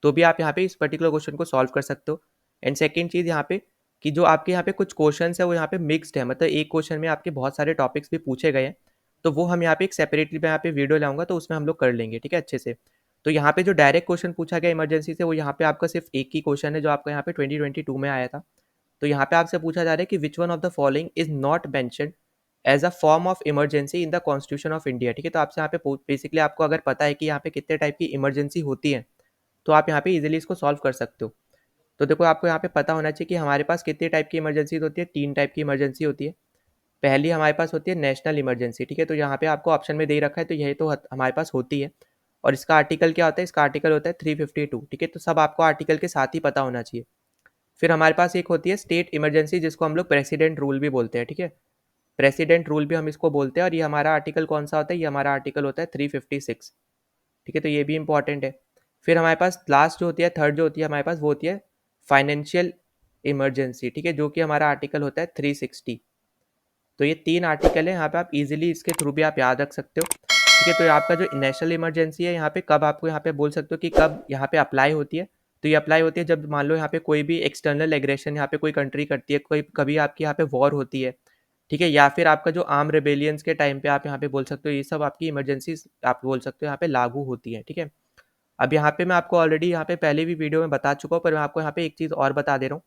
तो भी आप यहाँ पे इस पर्टिकुलर क्वेश्चन को सॉल्व कर सकते हो। एंड सेकेंड चीज़ यहाँ पे कि जो आपके यहाँ पे कुछ क्वेश्चन है वो यहाँ पे मिक्स्ड है, मतलब एक क्वेश्चन में आपके बहुत सारे टॉपिक्स भी पूछे गए हैं, तो वो हम यहाँ पे एक सेपरेटली मैं यहाँ पे वीडियो लाऊंगा, तो उसमें हम लोग कर लेंगे, ठीक है, अच्छे से। तो यहाँ पे जो डायरेक्ट क्वेश्चन पूछा गया इमरजेंसी से, वो यहाँ पे आपका सिर्फ एक ही क्वेश्चन है जो आपका यहाँ पे 2022 में आया था। तो यहाँ पे आपसे पूछा जा रहा है कि which one of the following is not mentioned as a form of emergency in the constitution of India, ठीक है। तो आपसे यहाँ पे बेसिकली आपको अगर पता है कि यहाँ पे कितने टाइप की इमरजेंसी होती है, तो आप यहाँ पे इजीली इसको सॉल्व कर सकते हो। तो देखो आपको यहाँ पे पता होना चाहिए कि हमारे पास कितने टाइप की इमरजेंसी होती है, 3 टाइप की इमरजेंसी होती है। पहली हमारे पास होती है नेशनल इमरजेंसी, ठीक है, तो यहाँ पे आपको ऑप्शन में दे रखा है, तो यही तो हमारे पास होती है। और इसका आर्टिकल क्या होता है, इसका आर्टिकल होता है 352, ठीक है, तो सब आपको आर्टिकल के साथ ही पता होना चाहिए। फिर हमारे पास एक होती है स्टेट इमरजेंसी, जिसको हम लोग प्रेसिडेंट रूल भी बोलते हैं, ठीक है। प्रेसिडेंट रूल भी हम इसको बोलते हैं, और ये हमारा आर्टिकल कौन सा होता है, ये हमारा आर्टिकल होता है 356। ठीक है, तो ये भी इंपॉर्टेंट है। फिर हमारे पास लास्ट जो होती है, थर्ड जो होती है हमारे पास, वो होती है फाइनेंशियल इमरजेंसी। ठीक है, जो कि हमारा आर्टिकल होता है 360। तो ये 3 आर्टिकल है, यहाँ पे आप इजीली इसके थ्रू भी आप याद रख सकते हो। ठीक है, तो आपका जो नेशनल इमरजेंसी है, यहाँ पे कब आपको यहाँ पे बोल सकते हो कि कब यहाँ पे अप्लाई होती है। तो ये अप्लाई होती है जब मान लो यहाँ पे कोई भी एक्सटर्नल एग्रेशन यहाँ पे कोई कंट्री करती है, कोई कभी आपकी यहाँ पे वॉर होती है। ठीक है, या फिर आपका जो आर्म रेबेलियंस के टाइम पे आप यहाँ पे बोल सकते हो, ये सब आपकी इमरजेंसी आप बोल सकते हो यहाँ पे लागू होती है। ठीक है, अब यहाँ पे मैं आपको ऑलरेडी यहाँ पे पहले भी वीडियो में बता चुका हूँ, पर मैं आपको यहाँ पे एक चीज़ और बता दे रहा हूँ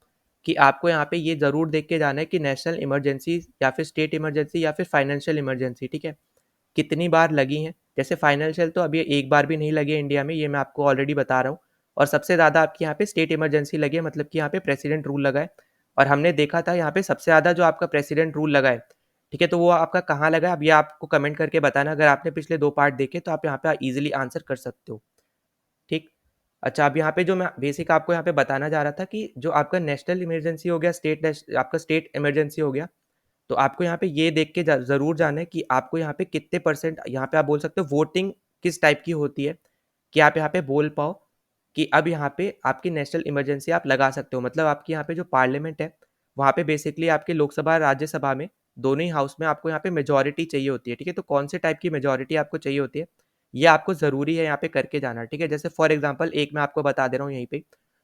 कि आपको यहाँ पे ये ज़रूर देख के जाना है कि नेशनल इमरजेंसी या फिर स्टेट इमरजेंसी या फिर फाइनेंशियल इमरजेंसी, ठीक है, कितनी बार लगी हैं। जैसे फाइनेंशियल तो अभी एक बार भी नहीं लगी है इंडिया में, ये मैं आपको ऑलरेडी बता रहा हूँ। और सबसे ज़्यादा आपकी यहाँ पे स्टेट इमरजेंसी लगी है, मतलब कि यहाँ पे प्रेसिडेंट रूल लगा है। और हमने देखा था यहाँ पे सबसे ज़्यादा जो आपका प्रेसिडेंट रूल लगा है, ठीक है, तो वो आपका कहाँ लगा है, अब ये आपको कमेंट करके बताना। अगर आपने पिछले 2 पार्ट देखे तो आप यहाँ पे ईजिली आंसर कर सकते हो। ठीक। अच्छा, अब यहाँ पे जो मैं बेसिक आपको यहाँ पे बताना जा रहा था कि जो आपका नेशनल इमरजेंसी हो गया, आपका स्टेट इमरजेंसी हो गया, तो आपको यहाँ पे ये देख के ज़रूर जाना है कि आपको यहाँ पे कितने परसेंट, यहाँ पे आप बोल सकते हो वोटिंग किस टाइप की होती है, कि आप यहाँ पे बोल पाओ कि अब यहाँ पे आपकी नेशनल इमरजेंसी आप लगा सकते हो। मतलब आपकी यहाँ पे जो पार्लियामेंट है, वहाँ पे बेसिकली आपके लोकसभा राज्यसभा में दोनों ही हाउस में आपको यहाँ पे मेजोरिटी चाहिए होती है। ठीक है, तो कौन से टाइप की मेजोरिटी आपको चाहिए होती है, ये आपको ज़रूरी है यहाँ पे करके जाना। ठीक है, जैसे फॉर एग्जाम्पल एक मैं आपको बता दे रहा हूँ यहीं पे।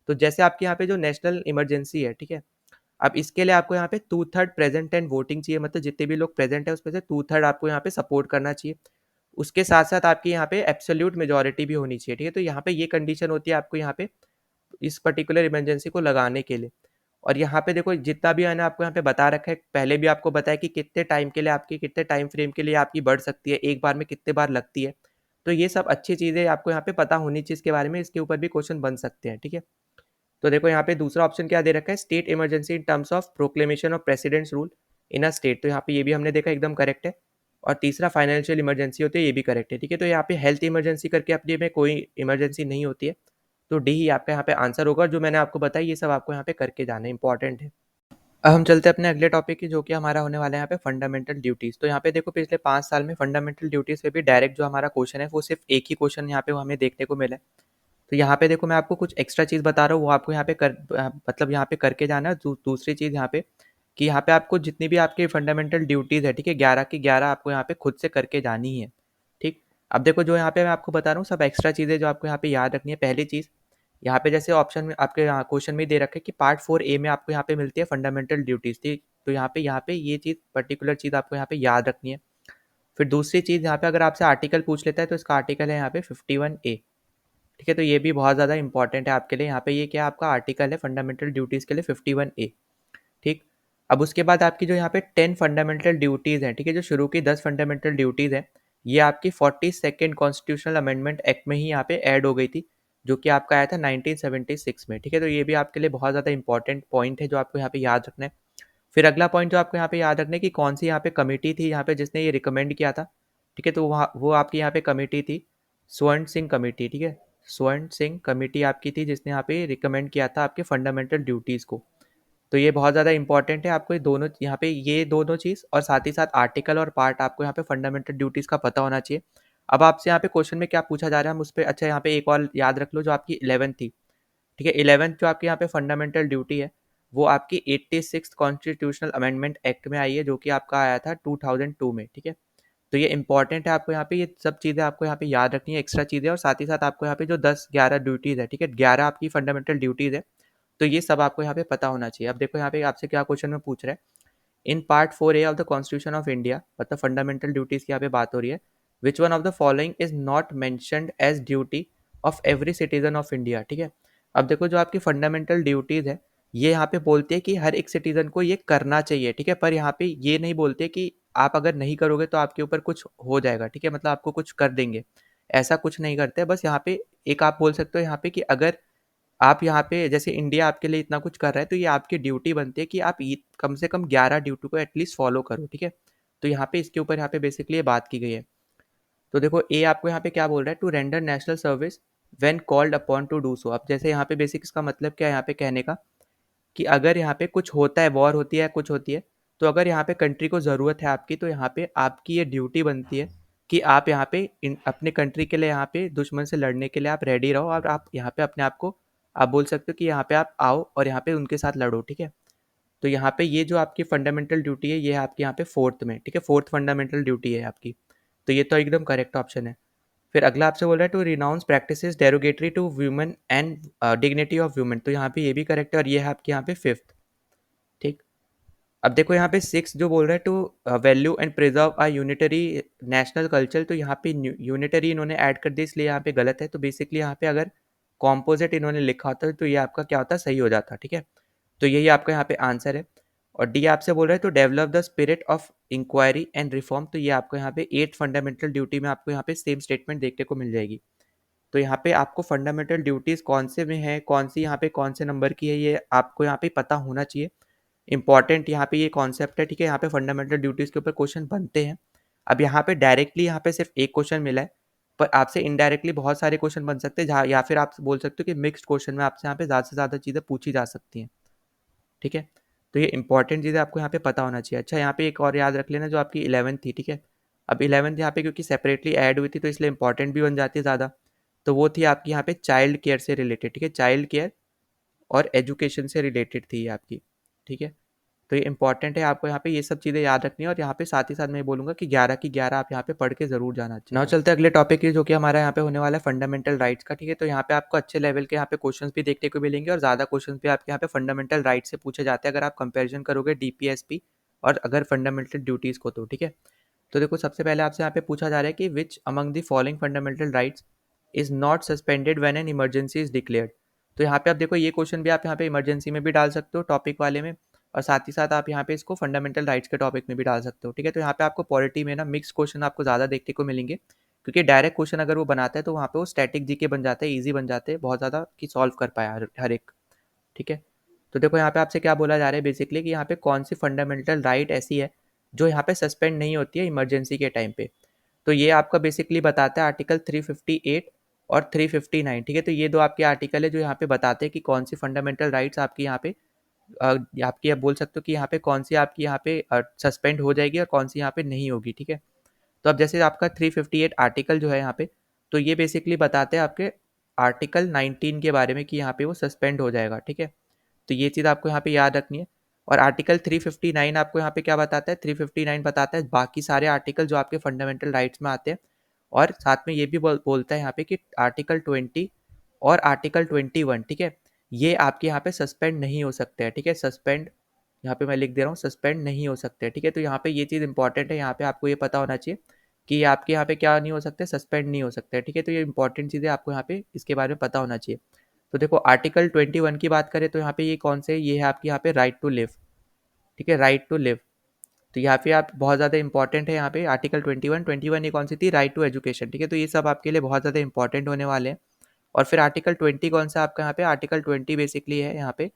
तो जैसे आपके यहाँ पे जो नेशनल इमरजेंसी है, ठीक है, अब इसके लिए आपको यहाँ पे 2/3 प्रेजेंट एंड वोटिंग चाहिए, मतलब जितने भी लोग प्रेजेंट है उसमें से 2/3 आपको यहाँ पे सपोर्ट करना चाहिए। उसके साथ साथ आपकी यहाँ पे एब्सोल्यूट मेजोरिटी भी होनी चाहिए। ठीक है, तो यहाँ पे ये कंडीशन होती है आपको यहाँ पे इस पर्टिकुलर इमरजेंसी को लगाने के लिए। और यहाँ पे देखो जितना भी मैंने आपको यहाँ पे बता रखा है, पहले भी आपको बताया कि कितने टाइम के लिए आपकी, कितने टाइम फ्रेम के लिए आपकी बढ़ सकती है, एक बार में कितने बार लगती है। तो ये सब अच्छी चीज़ें आपको यहाँ पे पता होनी चाहिए इसके बारे में, इसके ऊपर भी क्वेश्चन बन सकते हैं। ठीक है, तो देखो यहाँ पे दूसरा ऑप्शन क्या दे रखा है, state emergency in terms of proclamation of presidents rule in a state. तो यहाँ पे ये भी हमने देखा एकदम करेक्ट है। और तीसरा फाइनेंशियल इमरजेंसी होती है, ये भी करेक्ट है। ठीक है, तो यहाँ पे हेल्थ इमरजेंसी करके अपने में कोई इमरजेंसी नहीं होती है, तो डी ही आपका यहाँ पे आंसर होगा। जो मैंने आपको बताया ये सब आपको यहाँ पे करके जाना इंपॉर्टेंट है। अब हम चलते हैं अपने अगले टॉपिक की, जो कि हमारा होने वाला है यहाँ पे फंडामेंटल ड्यूटीज़। तो यहाँ पे देखो पिछले 5 साल में फंडामेंटल ड्यूटीज़ पे भी डायरेक्ट जो हमारा क्वेश्चन है, वो सिर्फ एक ही क्वेश्चन यहाँ पे हमें देखने को मिला है। तो यहाँ पे देखो मैं आपको कुछ एक्स्ट्रा चीज़ बता रहा हूँ, वो आपको यहाँ पे मतलब यहाँ पे करके जाना है। दूसरी चीज़ यहाँ पे कि यहाँ पे आपको जितनी भी आपकी फंडामेंटल ड्यूटीज़ है, ठीक है, 11 की 11 आपको यहाँ पे खुद से करके जानी है। ठीक, अब देखो जो यहाँ पे मैं आपको बता रहा हूँ सब एक्स्ट्रा चीज़ें जो आपको यहाँ पे याद रखनी है। पहली चीज़, यहाँ पे जैसे ऑप्शन में आपके यहाँ क्वेश्चन में दे रखे कि पार्ट 4A में आपको यहाँ पे मिलती है फंडामेंटल ड्यूटीज़। ठीक, तो यहाँ पे ये चीज़ पर्टिकुलर चीज़ आपको यहाँ पे याद रखनी है। फिर दूसरी चीज़, यहाँ पे अगर आपसे आर्टिकल पूछ लेता है तो इसका आर्टिकल है यहाँ पे 51A। ठीक है, तो ये भी बहुत ज़्यादा इंपॉर्टेंट है आपके लिए। यहाँ पे ये क्या आपका आर्टिकल है फंडामेंटल ड्यूटीज़ के लिए 51A। ठीक, अब उसके बाद आपकी जो यहाँ पे 10 फंडामेंटल ड्यूटीज़ हैं, ठीक है, जो शुरू की 10 फंडामेंटल ड्यूटीज़ हैं, ये आपकी 42nd कॉन्स्टिट्यूशनल अमेंडमेंट एक्ट में ही यहाँ पे ऐड हो गई थी, जो कि आपका आया था 1976 में। ठीक है, तो ये भी आपके लिए बहुत ज़्यादा इंपॉर्टेंट पॉइंट है जो आपको यहाँ पे याद रखना है। फिर अगला पॉइंट जो आपको यहाँ पे याद रखना है कि कौन सी यहाँ पे कमेटी थी यहाँ पे जिसने ये रिकमेंड किया था। ठीक है, तो वहाँ वो आपकी यहाँ पे कमेटी थी स्वर्ण सिंह कमेटी। ठीक है, स्वर्ण सिंह कमेटी आपकी थी जिसने यहाँ पे रिकमेंड किया था आपके फंडामेंटल ड्यूटीज़ को। तो ये बहुत ज़्यादा इंपॉर्टेंट है आपको ये दोनों, यहाँ पे ये दोनों चीज़ और साथ ही साथ आर्टिकल और पार्ट आपको यहाँ पे फंडामेंटल ड्यूटीज़ का पता होना चाहिए। अब आपसे यहाँ पे क्वेश्चन में क्या पूछा जा रहा है हम उस पर, अच्छा यहाँ पे एक और याद रख लो जो आपकी 11th थी। ठीक है, 11th जो आपके यहाँ पे फंडामेंटल ड्यूटी है, वो आपकी 86th कॉन्स्टिट्यूशनल अमेंडमेंट एक्ट में आई है, जो कि आपका आया था 2002 में। ठीक है, तो ये इंपॉर्टेंट है आपको यहाँ पे, ये सब चीज़ें आपको यहाँ पे याद रखनी है, एक्स्ट्रा चीज़ें। और साथ ही साथ आपको यहाँ पे जो 10-11 ड्यूटीज़ है, ठीक है, 11 आपकी फंडामेंटल ड्यूटीज़ है, तो ये सब आपको यहाँ पे पता होना चाहिए। अब देखो यहाँ पे आपसे क्या क्वेश्चन में पूछ रहा है, in part 4A of the constitution of India, मतलब फंडामेंटल ड्यूटीज़ की यहाँ पे बात हो रही है, which one of the following is not mentioned as duty of every citizen of India. ठीक है, अब देखो जो आपकी फंडामेंटल ड्यूटीज़ है, ये यहाँ पे बोलते हैं कि हर एक सिटीजन को ये करना चाहिए। ठीक है, पर यहाँ पे ये नहीं बोलते कि आप अगर नहीं करोगे तो आपके ऊपर कुछ हो जाएगा। ठीक है, मतलब आपको कुछ कर देंगे, ऐसा कुछ नहीं करते। बस यहाँ पे एक आप बोल सकते हो यहाँ पे कि अगर आप यहाँ पे जैसे इंडिया आपके लिए इतना कुछ कर रहा है, तो ये आपकी ड्यूटी बनती है कि आप कम से कम 11 ड्यूटी को एटलीस्ट फॉलो करो। ठीक है, तो यहाँ पे इसके ऊपर यहाँ पे बेसिकली ये बात की गई है। तो देखो ए आपको यहाँ पे क्या बोल रहा है, to render national service when called upon to do so. अब जैसे यहाँ पे बेसिक इसका मतलब क्या है यहाँ पे कहने का, कि अगर यहाँ पे कुछ होता है, वॉर होती है, कुछ होती है, तो अगर यहाँ पे कंट्री को ज़रूरत है आपकी, तो यहाँ पे आपकी ये ड्यूटी बनती है कि आप यहाँ पे अपने कंट्री के लिए यहाँ पे दुश्मन से लड़ने के लिए आप रेडी रहो, और आप यहाँ पे अपने आप को आप बोल सकते हो कि यहाँ पे आप आओ और यहाँ पे उनके साथ लड़ो, ठीक है। तो यहाँ पे ये जो आपकी फंडामेंटल ड्यूटी है, ये है आपकी यहाँ पे फोर्थ में, ठीक है, फोर्थ फंडामेंटल ड्यूटी है आपकी। तो ये तो एकदम करेक्ट ऑप्शन है। फिर अगला आपसे बोल रहा है to renounce practices derogatory to women and dignity of women, तो यहाँ पे ये भी करेक्ट है, और ये है आपके यहाँ पे फिफ्थ, ठीक। अब देखो यहाँ पे सिक्स जो बोल रहा है to value and preserve a unitary national culture, तो यहाँ पे यूनिटरी इन्होंने ऐड कर दिया, इसलिए यहाँ पे गलत है। तो बेसिकली यहाँ पे अगर कॉम्पोजिट इन्होंने लिखा होता तो ये आपका क्या होता, सही हो जाता, ठीक है। तो यही आपका यहाँ पे आंसर है। और डी आपसे बोल रहा है to develop the spirit of inquiry and reform, तो ये आपको यहाँ पे एट फंडामेंटल ड्यूटी में आपको यहाँ पे सेम स्टेटमेंट देखने को मिल जाएगी। तो यहाँ पे आपको फंडामेंटल ड्यूटीज़ कौन से में है, कौन सी यहाँ पे कौन से नंबर की है, ये आपको यहाँ पे पता होना चाहिए। इंपॉर्टेंट यहाँ पे ये कॉन्सेप्ट है, ठीक है। यहाँ पे फंडामेंटल ड्यूटीज़ के ऊपर क्वेश्चन बनते हैं। अब यहाँ पे डायरेक्टली यहाँ पे सिर्फ एक क्वेश्चन मिला है, पर आपसे इनडायरेक्टली बहुत सारे क्वेश्चन बन सकते हैं, जहाँ या फिर आप बोल सकते हो कि मिक्स्ड क्वेश्चन में आपसे यहाँ पे ज़्यादा से ज़्यादा चीज़ें पूछी जा सकती हैं, ठीक है। तो ये इंपॉर्टेंट चीज़ें आपको यहाँ पे पता होना चाहिए। अच्छा, यहाँ पे एक और याद रख लेना, जो आपकी 11th थी, ठीक है। अब 11th यहाँ पे क्योंकि सेपरेटली ऐड हुई थी, तो इसलिए इंपॉर्टेंट भी बन जाती है ज़्यादा। तो वो थी आपकी यहाँ पे चाइल्ड केयर से रिलेटेड, ठीक है, चाइल्ड केयर और एजुकेशन से रिलेटेड थी ये आपकी, ठीक है। तो ये इंपॉर्टेंट है, आपको यहाँ पे ये सब चीज़ें याद रखनी है। और यहाँ पे साथ ही साथ मैं बोलूँगा कि 11 की 11 आप यहाँ पे पढ़ के ज़रूर जाना चाहिए। नाउ चलते हैं अगले टॉपिक की, जो कि हमारा यहाँ पे होने वाला है फंडामेंटल राइट्स का, ठीक है। तो यहाँ पे आपको अच्छे लेवल के यहाँ पे क्वेश्चंस भी देखने को मिलेंगे, और ज़्यादा क्वेश्चंस भी आपके यहाँ पे फंडामेंटल राइट्स से पूछे जाते हैं, अगर आप कंपेरिजन करोगे डीपीएसपी और अगर फंडामेंटल ड्यूटीज़ को, तो ठीक है। तो देखो, सबसे पहले आपसे यहाँ पे पूछा जा रहा है कि which among the following fundamental rights is not suspended when an emergency is declared. तो यहाँ पे आप देखो, ये क्वेश्चन भी आप यहाँ पे इमरजेंसी में भी डाल सकते हो टॉपिक वाले में, और साथ ही साथ आप यहाँ पे इसको फंडामेंटल राइट्स के टॉपिक में भी डाल सकते हो, ठीक है। तो यहाँ पे आपको पॉलिटी में ना मिक्स क्वेश्चन आपको ज़्यादा देखने को मिलेंगे, क्योंकि डायरेक्ट क्वेश्चन अगर वो बनाता है तो वहाँ पे वो स्टैटिक जीके बन जाते हैं, ईजी बन जाते हैं बहुत ज़्यादा, कि सॉल्व कर पाया हर एक, ठीक है। तो देखो यहाँ पे आपसे क्या बोला जा रहा है बेसिकली, कि यहाँ पे कौन सी फंडामेंटल राइट ऐसी है जो यहाँ पे सस्पेंड नहीं होती है इमरजेंसी के टाइम पे। तो ये आपका बेसिकली बताता है आर्टिकल 358 और 359, ठीक है। तो ये दो आपके आर्टिकल है जो यहाँ पे बताते हैं कि कौन सी फंडामेंटल राइट्स आपकी यहाँ पे आपकी, आप बोल सकते हो कि यहाँ पे कौन सी आपकी यहाँ पे सस्पेंड हो जाएगी और कौन सी यहाँ पे नहीं होगी, ठीक है। तो अब जैसे आपका 358 आर्टिकल जो है यहाँ पे, तो ये बेसिकली बताते हैं आपके आर्टिकल 19 के बारे में, कि यहाँ पे वो सस्पेंड हो जाएगा, ठीक है। तो ये चीज़ आपको यहाँ पे याद रखनी है। और आर्टिकल 359 आपको यहाँ पे क्या बताता है, 359 बताता है बाकी सारे आर्टिकल जो आपके फंडामेंटल राइट्स में आते हैं, और साथ में ये भी बोलता है यहाँ पे कि आर्टिकल 20 और आर्टिकल 21, ठीक है, ये आपके यहाँ पे सस्पेंड नहीं हो सकते हैं, ठीक है। सस्पेंड यहाँ पे मैं लिख दे रहा हूँ, सस्पेंड नहीं हो सकते, ठीक है। तो यहाँ पे ये चीज़ इंपॉर्टेंट है, यहाँ पे आपको ये पता होना चाहिए कि आपके यहाँ पे क्या नहीं हो सकते, सस्पेंड नहीं हो सकते, ठीक है। तो ये इंपॉर्टेंट चीज़ें आपको यहाँ पे इसके बारे में पता होना चाहिए। तो देखो, आर्टिकल 21 की बात करें तो यहाँ पे ये कौन से, ये है आपके यहाँ पे राइट टू लिव, ठीक है, राइट टू लिव। तो यहाँ पे आप बहुत ज़्यादा इंपॉर्टेंट है यहाँ पे आर्टिकल 21 ये कौन सी थी, राइट टू एजुकेशन, ठीक है। तो ये सब आपके लिए बहुत ज़्यादा इंपॉर्टेंट होने वाले हैं। और फिर आर्टिकल 20 कौन सा आपका यहाँ पे, आर्टिकल 20 बेसिकली है यहाँ पे,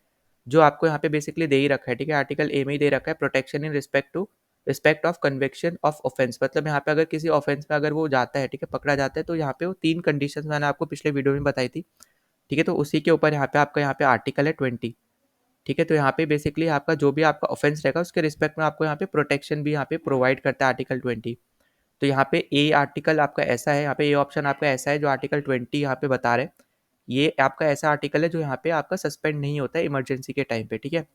जो आपको यहाँ पे बेसिकली दे ही रखा है, ठीक है। आर्टिकल ए में ही दे रखा है, protection in respect of conviction of offence, मतलब यहाँ पे अगर किसी ऑफेंस में अगर वो जाता है, ठीक है, पकड़ा जाता है, तो यहाँ पे वो 3 कंडीशंस मैंने आपको पिछले वीडियो में बताई थी, ठीक है। तो उसी के ऊपर यहाँ पे आपका यहाँ पे आर्टिकल है 20, ठीक है। तो यहाँ पे बेसिकली आपका जो भी आपका ऑफेंस रहेगा उसके रिस्पेक्ट में आपको यहाँ पे प्रोटेक्शन भी यहाँ पे प्रोवाइड करता है आर्टिकल 20। तो यहाँ पे ए आर्टिकल आपका ऐसा है, यहाँ पे ए ऑप्शन आपका ऐसा है जो आर्टिकल 20 यहाँ पे बता रहे हैं, ये आपका ऐसा आर्टिकल है जो यहाँ पे आपका सस्पेंड नहीं होता है इमरजेंसी के टाइम पे, ठीक है।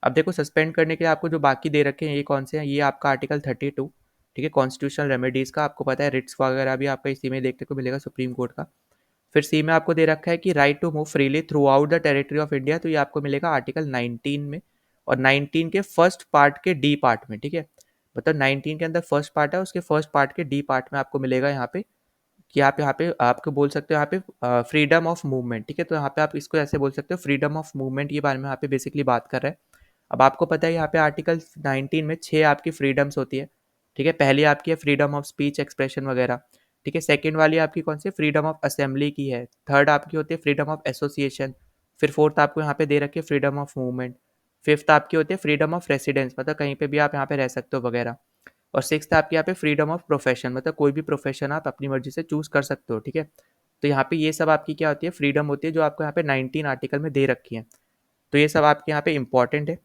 अब देखो, सस्पेंड करने के लिए आपको जो बाकी दे रखे हैं ये कौन से हैं, ये आपका आर्टिकल 32, ठीक है, कॉन्स्टिट्यूशनल रेमेडीज़ का, आपको पता है रिट्स वगैरह भी आपका इसी में देखने को मिलेगा, सुप्रीम कोर्ट का। फिर सी में आपको दे रखा है कि right to move freely throughout the territory of India, तो ये आपको मिलेगा आर्टिकल 19 में, और 19 के फर्स्ट पार्ट के डी पार्ट में, ठीक है। मतलब 19 के अंदर फर्स्ट पार्ट है, उसके फर्स्ट पार्ट के डी पार्ट में आपको मिलेगा यहाँ पे कि आप यहाँ पे आपको बोल सकते हो यहाँ पे फ्रीडम ऑफ मूवमेंट, ठीक है। तो यहाँ पे आप इसको ऐसे बोल सकते हो, फ्रीडम ऑफ मूवमेंट के बारे में यहाँ पे बेसिकली बात कर रहे हैं। अब आपको पता है यहाँ पे आर्टिकल 19 में 6 आपकी फ्रीडम्स होती है, ठीक है। पहली आपकी है फ्रीडम ऑफ स्पीच एक्सप्रेशन वगैरह, ठीक है। सेकंड वाली आपकी कौन सी, फ्रीडम ऑफ असेंबली की है। थर्ड आपकी होती है फ्रीडम ऑफ एसोसिएशन। फिर फोर्थ आपको यहाँ पे दे रखी है फ्रीडम ऑफ मूवमेंट। फिफ्थ आपकी होती है फ्रीडम ऑफ रेसिडेंस, मतलब कहीं पे भी आप यहाँ पे रह सकते हो वगैरह। और सिक्स्थ आपके यहाँ पे फ्रीडम ऑफ प्रोफेशन, मतलब कोई भी प्रोफेशन आप अपनी मर्जी से चूज कर सकते हो, ठीक है। तो यहाँ पे ये सब आपकी क्या होती है, फ्रीडम होती है, जो आपको यहाँ पे 19 आर्टिकल में दे रखी है। तो ये सब आपके यहाँ पे इंपॉर्टेंट है।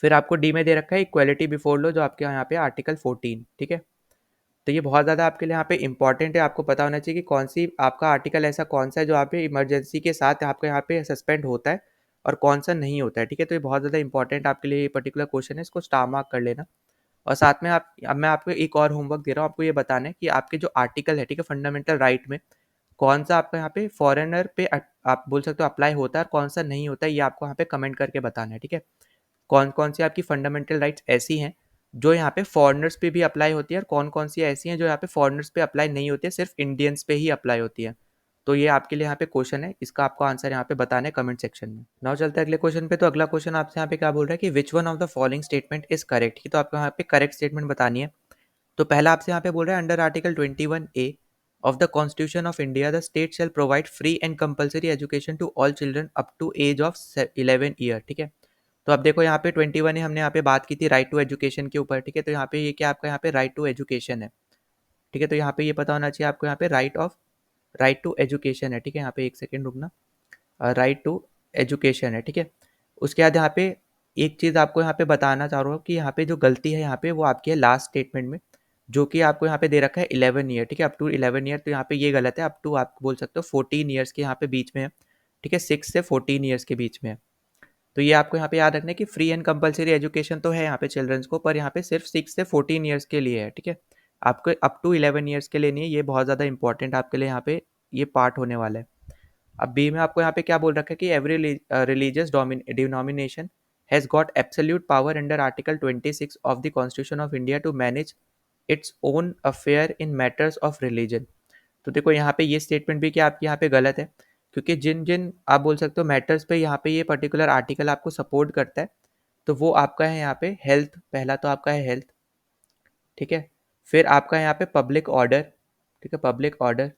फिर आपको डी में दे रखा है इक्वालिटी बिफोर लॉ, जो आपके यहाँ पे आर्टिकल 14, ठीक है। तो ये बहुत ज़्यादा आपके लिए यहाँ पे इंपॉर्टेंट है, आपको पता होना चाहिए कि कौन सी आपका आर्टिकल ऐसा कौन सा है जो यहाँ पे इमरजेंसी के साथ आपके यहाँ पे सस्पेंड होता है और कौन सा नहीं होता है, ठीक है। तो ये बहुत ज़्यादा इंपॉर्टेंट आपके लिए ये पर्टिकुलर क्वेश्चन है, इसको स्टार मार्क कर लेना। और साथ में आप, अब मैं आपको एक और होमवर्क दे रहा हूँ, आपको ये बताना है कि आपके जो आर्टिकल है, ठीक है, फंडामेंटल राइट में कौन सा आपका यहाँ पे फॉरेनर पे आप बोल सकते हो अप्लाई होता है और कौन सा नहीं होता है, ये आपको यहाँ पे कमेंट करके बताना है, ठीक है। कौन कौन सी आपकी फंडामेंटल राइट्स ऐसी हैं जो यहाँ पे फॉरेनर्स पे भी अप्लाई होती है और कौन कौन सी ऐसी हैं जो यहाँ पे फॉरेनर्स पे अप्लाई नहीं होती है, सिर्फ इंडियंस पे ही अप्लाई होती है। तो ये आपके लिए यहाँ पे क्वेश्चन है, इसका आपको आंसर यहाँ पे बताना है कमेंट सेक्शन में। नाउ चलते हैं अगले क्वेश्चन पे। तो अगला क्वेश्चन आपसे यहाँ पे क्या बोल रहा है कि which one of the following statement is correct, तो आपको यहाँ पे करेक्ट स्टेटमेंट बतानी है। तो पहला आपसे यहाँ पे बोल रहा है under article 21A of the constitution of India the state shall provide free and compulsory education to all children up to age of 11 year, ठीक है। तो अब देखो यहाँ पे 21 है, हमने यहाँ पे बात की थी राइट टू एजुकेशन के ऊपर, ठीक है। तो यहाँ पे ये क्या आपका यहाँ पे राइट टू एजुकेशन है, ठीक है। तो यहाँ पे ये पता होना चाहिए आपको, यहाँ पे राइट टू एजुकेशन है, ठीक है। यहाँ पे एक सेकेंड रुकना, राइट टू एजुकेशन है, ठीक है। उसके बाद यहाँ पे एक चीज़ आपको यहाँ पे बताना चाह रहा हूँ कि यहाँ पे जो गलती है यहाँ पे वो आपकी है लास्ट स्टेटमेंट में, जो कि आपको यहाँ पे दे रखा है 11 ईयर, ठीक है, अप टू 11 ईयर। तो यहाँ पे ये गलत है, अप टू आप बोल सकते हो 14 ईयर्स के यहाँ पे बीच में है, ठीक है, 6 से 14 ईयर्स के बीच में है। तो ये आपको यहाँ पे याद रखना है कि फ्री एंड कंपलसरी एजुकेशन तो है यहाँ पे चिल्ड्रंस को, पर यहाँ पे सिर्फ 6 से 14 ईयर्स के लिए है, ठीक है। आपको अप टू 11 ईयर्स के लिए नहीं है, ये बहुत ज़्यादा इंपॉर्टेंट आपके लिए यहाँ पे ये पार्ट होने वाला है। अब बी में आपको यहाँ पे क्या बोल रखा है कि every religious denomination has got absolute power under article 26 of the constitution of India to manage its own affair in matters of religion. तो देखो यहाँ पे ये स्टेटमेंट भी क्या आपकी यहाँ पे गलत है, क्योंकि जिन जिन आप बोल सकते हो मैटर्स पे यहाँ पे ये पर्टिकुलर आर्टिकल आपको सपोर्ट करता है, तो वो आपका है यहाँ पे हेल्थ, पहला तो आपका है हेल्थ, ठीक है। फिर आपका यहाँ पे पब्लिक ऑर्डर, ठीक है, पब्लिक ऑर्डर।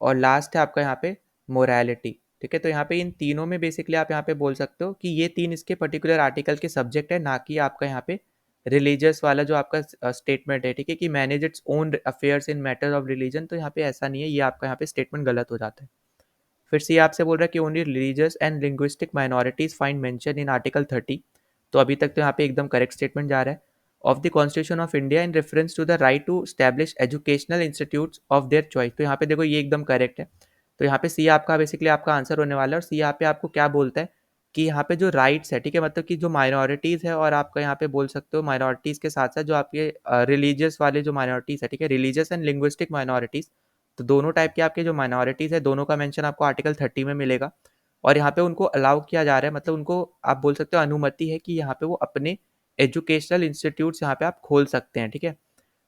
और लास्ट है आपका यहाँ पे मोरालिटी, ठीक है। तो यहाँ पे इन तीनों में बेसिकली आप यहाँ पे बोल सकते हो कि ये तीन इसके पर्टिकुलर आर्टिकल के सब्जेक्ट है, ना कि आपका यहाँ पे रिलीजियस वाला जो आपका स्टेटमेंट है, ठीक है, कि manage its own affairs in matter of religion. तो यहाँ पे ऐसा नहीं है, ये आपका यहाँ पे स्टेटमेंट गलत हो जाता है। फिर सी आपसे बोल रहा है कि only religious and linguistic minorities find mention in article 30। तो अभी तक तो यहाँ पे एकदम करेक्ट स्टेटमेंट जा रहा है। Of the constitution of India in reference to the right to establish educational institutes of their choice. तो यहाँ पे देखो ये एकदम करेक्ट है। तो यहाँ पे सी आपका बेसिकली आपका आंसर होने वाला है। और सी यहाँ पे आपको क्या बोलता है कि यहाँ पे जो राइट्स है, ठीक है, मतलब कि जो माइनॉरिटीज़ है, और आपका यहाँ पे बोल सकते हो माइनॉरिटीज़ के साथ साथ जो आपके रिलीजियस वाले जो माइनॉरिटीज़ है, ठीक है, रिलीजियस एंड लिंग्विस्टिक माइनॉरिटीज़, तो दोनों टाइप के आपके जो माइनॉरिटीज़ है दोनों का मेंशन आपको आर्टिकल 30 में मिलेगा। और यहाँ पे उनको अलाउ किया जा रहा है, मतलब उनको आप बोल सकते हो अनुमति है कि यहाँ पे वो अपने एजुकेशनल इंस्टीट्यूट्स यहाँ पे आप खोल सकते हैं, ठीक है।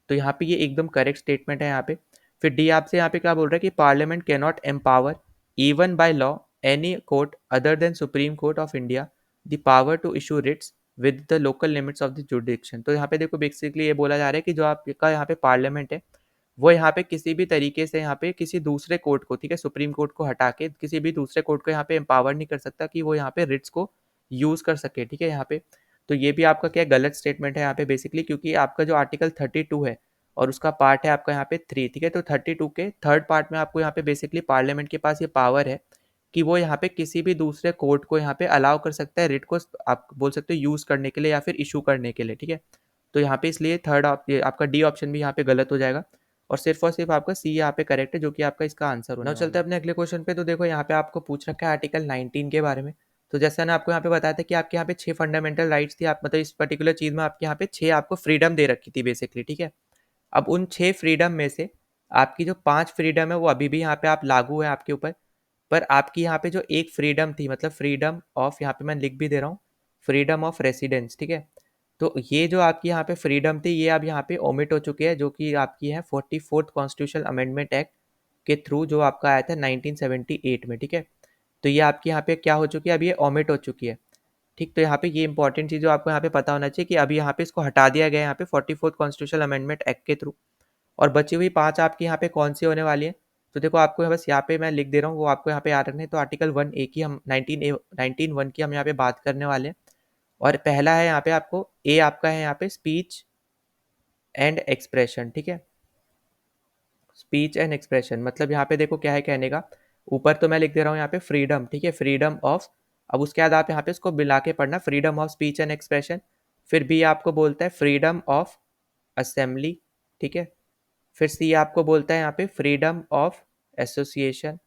तो यहाँ पे ये एकदम करेक्ट स्टेटमेंट है यहाँ पे। फिर डी आपसे यहाँ पे क्या बोल रहा है कि parliament can not empower even by law any court other than Supreme Court of India the power to issue writs with the local limits of the jurisdiction. तो यहाँ पे देखो बेसिकली ये बोला जा रहा है कि जो आपका यहाँ पे पार्लियामेंट है वो यहाँ पे किसी भी तरीके से यहाँ पे किसी दूसरे कोर्ट को, ठीक है, सुप्रीम कोर्ट को हटा के किसी भी दूसरे कोर्ट को यहाँ पे एम्पावर नहीं कर सकता कि वो यहाँ पे रिट्स को यूज़ कर सके, ठीक है, यहाँ पे। तो ये भी आपका क्या गलत स्टेटमेंट है यहाँ पे बेसिकली, क्योंकि आपका जो आर्टिकल 32 है और उसका पार्ट है आपका यहाँ पे 3, ठीक है। तो 32 के थर्ड पार्ट में आपको यहाँ पे बेसिकली पार्लियामेंट के पास ये पावर है कि वो यहाँ पे किसी भी दूसरे कोर्ट को यहाँ पे अलाउ कर सकता है रिट को, आप बोल सकते हो, यूज़ करने के लिए या फिर इशू करने के लिए, ठीक है। तो यहाँ पे इसलिए थर्ड आपका डी ऑप्शन भी यहाँ पे गलत हो जाएगा और सिर्फ आपका सी यहाँ पे करेक्ट है, जो कि आपका इसका आंसर होना। चलते हैं अपने अगले क्वेश्चन पे। तो देखो यहाँ पे आपको पूछ रखा है आर्टिकल 19 के बारे में। तो जैसा ना आपको यहाँ पे बताया था कि आपके यहाँ पे 6 फंडामेंटल राइट्स थी, आप मतलब इस पर्टिकुलर चीज़ में आपके यहाँ पे 6 आपको फ्रीडम दे रखी थी बेसिकली, ठीक है। अब उन 6 फ्रीडम में से आपकी जो 5 फ्रीडम है वो अभी भी यहाँ पे आप लागू है आपके ऊपर, पर आपकी यहाँ पे जो एक फ्रीडम थी, मतलब फ्रीडम ऑफ, यहाँ पे मैं लिख भी दे रहा हूँ, फ्रीडम ऑफ रेसिडेंस, ठीक है। तो ये जो आपकी यहाँ पे फ्रीडम थी ये अब यहाँ पे ओमिट हो चुकी है, जो कि आपकी है 44th कॉन्स्टिट्यूशनल अमेंडमेंट एक्ट के थ्रू, जो आपका आया था 1978 में, ठीक है। तो ये आपकी यहाँ पे क्या हो चुकी है, अब ये ओमिट हो चुकी है, ठीक। तो यहाँ पे ये इंपॉर्टेंट चीज़ जो आपको यहाँ पे पता होना चाहिए कि अभी यहाँ पे इसको हटा दिया गया है यहाँ पे 44th कॉन्स्टिट्यूशनल अमेंडमेंट एक्ट के थ्रू। और बची हुई 5 आपकी यहाँ पे कौन सी होने वाली है, तो देखो आपको बस यहाँ पे मैं लिख दे रहा हूँ, वो आपको यहाँ पे याद रखना है। तो आर्टिकल 1A की हम 19 की हम यहाँ पे बात करने वाले हैं। और पहला है यहाँ पे आपको ए, आपका है यहाँ पे स्पीच एंड एक्सप्रेशन, ठीक है। स्पीच एंड एक्सप्रेशन मतलब यहाँ पे देखो क्या है कहने का, ऊपर तो मैं लिख दे रहा हूँ यहाँ पे फ्रीडम, ठीक है, फ्रीडम ऑफ, अब उसके बाद आप यहाँ पे इसको मिला के पढ़ना, freedom of speech and expression. फिर बी आपको बोलता है फ्रीडम ऑफ असेंबली, ठीक है। फिर सी आपको बोलता है यहाँ पे फ्रीडम ऑफ एसोसिएशन,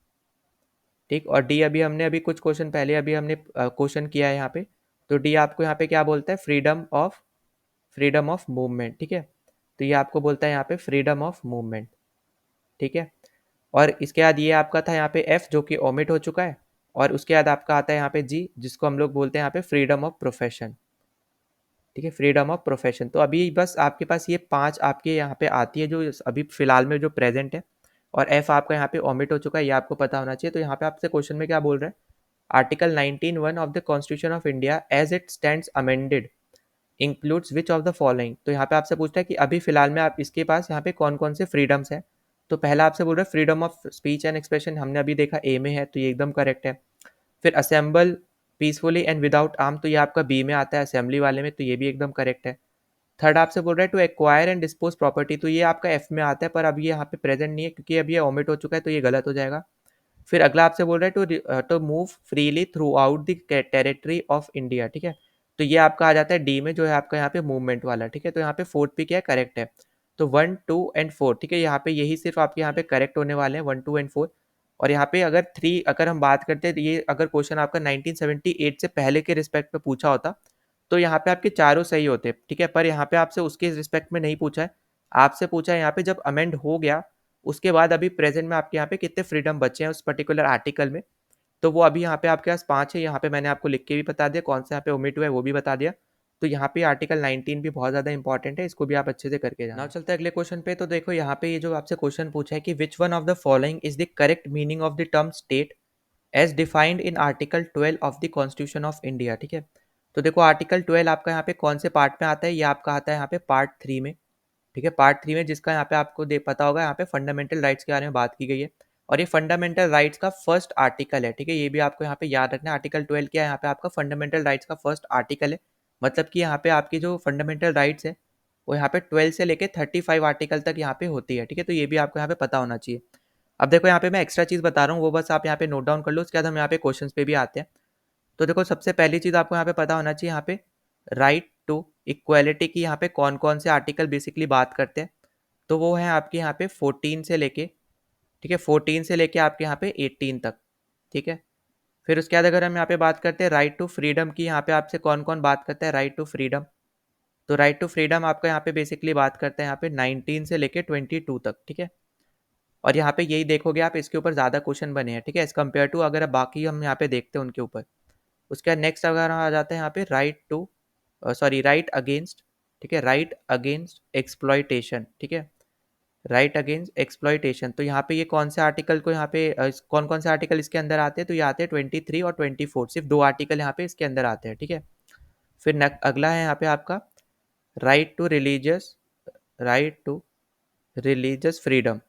ठीक। और डी अभी कुछ क्वेश्चन पहले अभी हमने क्वेश्चन किया है यहाँ पे, तो डी आपको यहाँ पे क्या बोलता है, फ्रीडम ऑफ मूवमेंट, ठीक है। तो ये आपको बोलता है यहाँ पे फ्रीडम ऑफ मूवमेंट, ठीक है। और इसके बाद ये आपका था यहाँ पे एफ जो कि ओमिट हो चुका है, और उसके बाद आपका आता है यहाँ पे जी जिसको हम लोग बोलते हैं यहाँ पे फ्रीडम ऑफ प्रोफेशन, ठीक है, फ्रीडम ऑफ प्रोफेशन। तो अभी बस आपके पास ये 5 आपके यहाँ पे आती है जो अभी फिलहाल में जो प्रेजेंट है, और एफ आपका यहाँ पे ओमिट हो चुका है, ये आपको पता होना चाहिए। तो यहाँ पे आपसे क्वेश्चन में क्या बोल रहा है, article 19(1) of the constitution of India as it stands amended includes which of the following. तो यहाँ पे आपसे पूछता है कि अभी फिलहाल में आप इसके पास यहाँ पे कौन कौन से फ्रीडम्स हैं। तो पहला आपसे बोल रहा है freedom of speech and expression, हमने अभी देखा ए में है, तो ये एकदम करेक्ट है। फिर assemble peacefully and without arm, तो ये आपका बी में आता है असेंबली वाले में, तो ये भी एकदम करेक्ट है। थर्ड आपसे बोल रहा है to acquire and dispose property, तो ये आपका एफ में आता है, पर अभी यहाँ पे प्रेजेंट नहीं है क्योंकि अभी ये ओमिट हो चुका है, तो ये गलत हो जाएगा। फिर अगला आपसे बोल रहा है to move freely throughout the territory of India, ठीक है। तो ये आपका आ जाता है डी में, जो है आपका यहाँ पे मूवमेंट वाला, ठीक है। तो यहाँ पे फोर्थ पे क्या है, करेक्ट है। तो 1, 2 एंड 4, ठीक है, यहाँ पे यही सिर्फ आपके यहाँ पे करेक्ट होने वाले हैं 1, 2 एंड 4। और यहाँ पे अगर 3 अगर हम बात करते हैं, तो ये अगर क्वेश्चन आपका 1978 से पहले के रिस्पेक्ट में पूछा होता तो यहाँ पे आपके चारों सही होते, ठीक है। पर यहाँ पे आपसे उसके रिस्पेक्ट में नहीं पूछा है, आपसे पूछा है यहाँ पे जब अमेंड हो गया उसके बाद अभी प्रेजेंट में आपके यहाँ पे कितने फ्रीडम बचे हैं उस पर्टिकुलर आर्टिकल में। तो वो अभी यहाँ पे आपके पास 5 है, यहाँ पे मैंने आपको लिख के भी बता दिया, कौन सा यहाँ पे ओमिट हुआ है वो भी बता दिया। तो यहाँ पे आर्टिकल 19 भी बहुत ज़्यादा इंपॉर्टेंट है, इसको भी आप अच्छे से करके जाना। नाउ चलते हैं अगले क्वेश्चन पे। तो देखो यहाँ पे ये जो आपसे क्वेश्चन पूछा है कि which one of the following is the correct meaning of the term state as defined in article 12 of the constitution of India, ठीक है। तो देखो आर्टिकल 12 आपका यहाँ पे कौन से पार्ट में आता है, ये आपका आता है यहाँ पे पार्ट 3 में, ठीक है। पार्ट 3 में जिसका यहाँ पे आपको दे पता होगा, यहाँ पे फंडामेंटल राइट्स के बारे में बात की गई है, और ये फंडामेंटल राइट्स का फर्स्ट आर्टिकल है, ठीक है। ये भी आपको यहाँ पे याद रखना है, आर्टिकल 12 क्या है, यहाँ पे आपका फंडामेंटल राइट्स का फर्स्ट आर्टिकल है। मतलब कि यहाँ पे आपकी जो फंडामेंटल राइट्स है वो यहाँ पे 12 से लेके 35 आर्टिकल तक यहाँ पे होती है, ठीक है। तो ये भी आपको यहाँ पे पता होना चाहिए। अब देखो यहाँ पे मैं एक्स्ट्रा चीज़ बता रहा हूँ, वो बस आप यहाँ पे नोट डाउन कर लो, उसके बाद हम यहाँ पे क्वेश्चन पे भी आते हैं। तो देखो सबसे पहली चीज़ आपको यहाँ पे पता होना चाहिए, यहाँ पे राइट टू इक्वालिटी की यहाँ पे कौन कौन से आर्टिकल बेसिकली बात करते हैं। तो वो है आपके यहाँ पे 14 से लेके, ठीक है, 14 से लेके आपके यहाँ पे 18 तक, ठीक है। फिर उसके बाद अगर हम यहाँ पे बात करते हैं राइट टू फ्रीडम की, यहाँ पे आपसे कौन कौन बात करता है राइट टू फ्रीडम। तो राइट टू फ्रीडम आपका यहाँ पे बेसिकली बात करते हैं यहाँ पे 19 से लेके 22 तक, ठीक है। और यहाँ पे यही देखोगे आप, इसके ऊपर ज़्यादा क्वेश्चन बने हैं, ठीक है, एज कम्पेयर टू अगर बाकी हम यहाँ पे देखते हैं उनके ऊपर। उसके बाद नेक्स्ट अगर हम आ जाते हैं यहाँ पे राइट अगेंस्ट, ठीक है, राइट अगेंस्ट एक्सप्लॉयटेशन, ठीक है, राइट अगेंस्ट एक्सप्लॉयटेशन। तो यहाँ पे ये कौन से आर्टिकल को यहाँ पे कौन कौन से आर्टिकल इसके अंदर आते हैं, तो ये आते हैं 23 और 24, सिर्फ 2 आर्टिकल यहाँ पे इसके अंदर आते हैं, ठीक है। फिर अगला है यहाँ पे आपका राइट टू रिलीजियस फ्रीडम।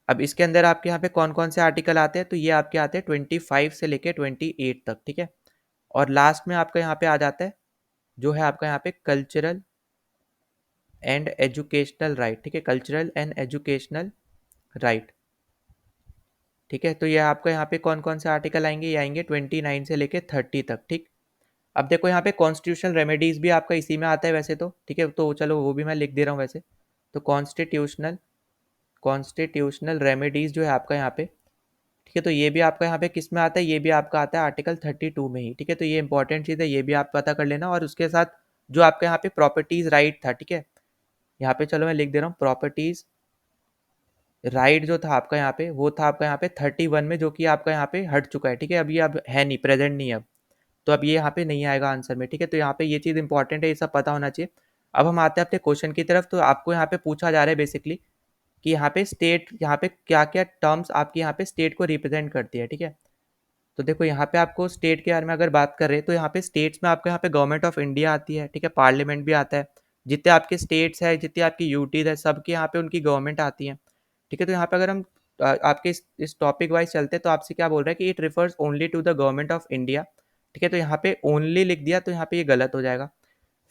अब इसके अंदर आपके यहाँ पे कौन कौन से आर्टिकल आते हैं, तो ये आपके आते हैं 25 से लेके 28 तक, ठीक है। और लास्ट में आपका यहाँ पे आ जाता है जो है आपका यहाँ पे कल्चरल एंड एजुकेशनल राइट, ठीक है, कल्चरल एंड एजुकेशनल राइट, ठीक है। तो ये आपका यहाँ पे कौन कौन से आर्टिकल आएंगे, ये आएंगे 29 से लेके 30 तक, ठीक। अब देखो यहाँ पे कॉन्स्टिट्यूशनल रेमेडीज भी आपका इसी में आता है वैसे तो, ठीक है, तो चलो वो भी मैं लिख दे रहा हूँ वैसे। तो कॉन्स्टिट्यूशनल रेमेडीज जो है आपका यहाँ पे, ठीक है, तो ये भी आपका यहाँ पे किस में आता है, ये भी आपका आता है आर्टिकल 32 में ही, ठीक है। तो ये इंपॉर्टेंट चीज़ है, ये भी आप पता कर लेना। और उसके साथ जो आपका यहाँ पे प्रॉपर्टीज राइट था, ठीक है, यहाँ पे चलो मैं लिख दे रहा हूँ प्रॉपर्टीज राइट जो था आपका यहाँ पे, वो था आपका यहाँ पे 31 में, जो कि आपका यहाँ पे हट चुका है, ठीक है, अभी अब है नहीं, प्रेजेंट नहीं है अब, तो अब ये यहाँ पे नहीं आएगा आंसर में, ठीक है। तो यहाँ पे ये चीज़ इंपॉर्टेंट है, ये सब पता होना चाहिए। अब हम आते हैं अपने क्वेश्चन की तरफ। तो आपको यहाँ पे पूछा जा रहा है बेसिकली कि यहाँ पे स्टेट, यहाँ पे क्या क्या टर्म्स आपकी यहाँ पे स्टेट को रिप्रेजेंट करती है, ठीक है। तो देखो यहाँ पे आपको स्टेट के बारे में अगर बात कर रहे हैं, तो यहाँ पे स्टेट्स में आपको यहाँ पे गवर्नमेंट ऑफ इंडिया आती है, ठीक है, पार्लियामेंट भी आता है, जितने आपके स्टेट्स है, जितनी आपकी यूटीज है, सबके यहाँ पे उनकी गवर्नमेंट आती है, ठीक है। तो यहाँ पे अगर हम आपके इस टॉपिक वाइज चलते हैं, तो आपसे क्या बोल रहा है कि it refers only to the government of India, ठीक है। तो यहाँ पे ओनली लिख दिया, तो यहाँ पे ये गलत हो जाएगा।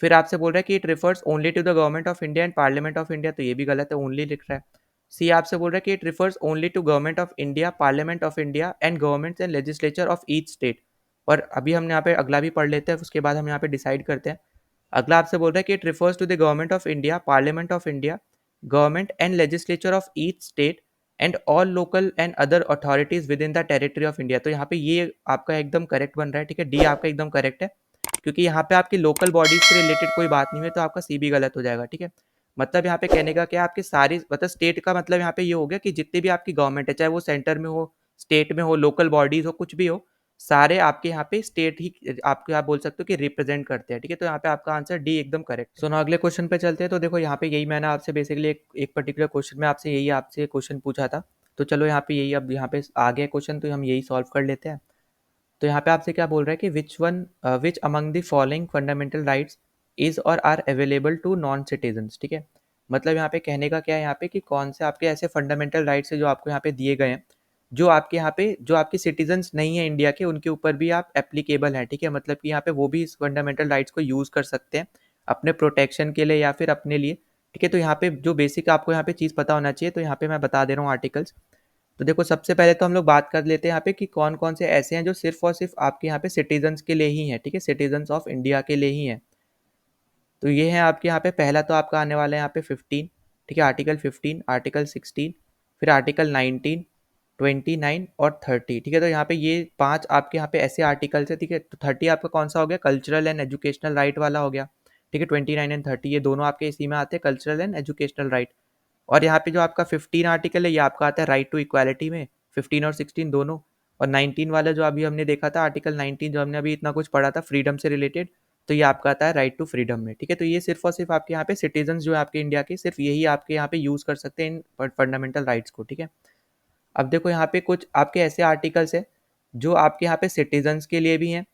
फिर आपसे बोल रहा है कि it refers only to the government of India and parliament of India, तो ये भी गलत है, ओनली लिख रहा है। सी आपसे बोल रहा है कि it refers only to government of India, parliament of India and government and legislature of each state. और अभी हम यहाँ पे अगला भी पढ़ लेते हैं, उसके बाद हम यहाँ पे डिसाइड करते हैं। अगला आपसे बोल रहा है कि it refers to the government of India, parliament of India, government and legislature of each state and all local and other authorities within the territory of India. तो यहाँ पे ये आपका एकदम करेक्ट बन रहा है, ठीक है, डी आपका एकदम करेक्ट है, क्योंकि यहाँ पे आपकी लोकल बॉडीज से रिलेटेड कोई बात नहीं है, तो आपका सी भी गलत हो जाएगा, ठीक है। मतलब यहाँ पे कहने का क्या, आपकी सारी मतलब स्टेट का मतलब यहाँ पे ये हो गया कि जितनी भी आपकी गवर्नमेंट है, चाहे वो सेंटर में हो, स्टेट में हो, लोकल बॉडीज हो, कुछ भी हो, सारे आपके यहाँ पे स्टेट ही आपके आप बोल सकते हो कि रिप्रेजेंट करते हैं, ठीक है। तो यहाँ पे आपका आंसर डी एकदम करेक्ट। सो ना अगले क्वेश्चन पे चलते हैं। तो देखो यहाँ पे यही मैंने आपसे बेसिकली एक पर्टिकुलर क्वेश्चन में आपसे यही आपसे क्वेश्चन पूछा था। तो चलो यहाँ पे यही अब यहाँ पे आ गया क्वेश्चन, तो हम यही सॉल्व कर लेते हैं। तो यहाँ पे आपसे क्या बोल रहा है कि which among the following fundamental rights is और are available to non citizens, ठीक है। मतलब यहाँ पे कहने का क्या है यहाँ पे कि कौन से आपके ऐसे फंडामेंटल राइट्स है जो आपको यहाँ पे दिए गए हैं, जो आपके यहाँ पे जो आपके सिटीजन्स नहीं है इंडिया के, उनके ऊपर भी आप एप्लीकेबल हैं, ठीक है। मतलब कि यहाँ पे वो भी इस फंडामेंटल राइट्स को यूज़ कर सकते हैं अपने प्रोटेक्शन के लिए या फिर अपने लिए, ठीक है। तो यहाँ पे जो बेसिक आपको यहाँ पे चीज़ पता होना चाहिए, तो यहाँ पे मैं बता दे रहा हूँ आर्टिकल्स। तो देखो सबसे पहले तो हम लोग बात कर लेते हैं यहाँ पे कि कौन कौन से ऐसे हैं जो सिर्फ और सिर्फ आपके यहाँ पे सिटीजन्स के लिए ही हैं, ठीक है, सिटीजन्स ऑफ इंडिया के लिए ही हैं। तो ये है आपके यहाँ पे पहला तो आपका आने वाला है यहाँ पे 15, ठीक है, आर्टिकल 15, आर्टिकल 16, फिर आर्टिकल 19, 29 और 30, ठीक है। तो यहाँ पे ये 5 आपके यहाँ पे ऐसे आर्टिकल्स है, ठीक है। तो 30 आपका कौन सा हो गया, कल्चरल एंड एजुकेशनल राइट वाला हो गया, ठीक है। 29 एंड 30 ये दोनों आपके इसी में आते हैं, कल्चरल एंड एजुकेशनल राइट। और यहाँ पे जो आपका 15 आर्टिकल है ये आपका आता है राइट टू इक्वालिटी में, 15 और 16 दोनों। और 19 वाला जो अभी हमने देखा था, आर्टिकल 19 जो हमने अभी इतना कुछ पढ़ा था फ्रीडम से रिलेटेड, तो ये आपका आता है राइट टू फ्रीडम में, ठीक है। तो ये सिर्फ और सिर्फ आपके यहाँ पे सिटीजन जो है आपके इंडिया के, सिर्फ यही आपके यहाँ पे यूज़ कर सकते हैं इन फंडामेंटल राइट्स को, ठीक है। अब देखो यहाँ पे कुछ आपके ऐसे आर्टिकल्स है जो आपके यहाँ पे सिटीजन्स के लिए भी हैं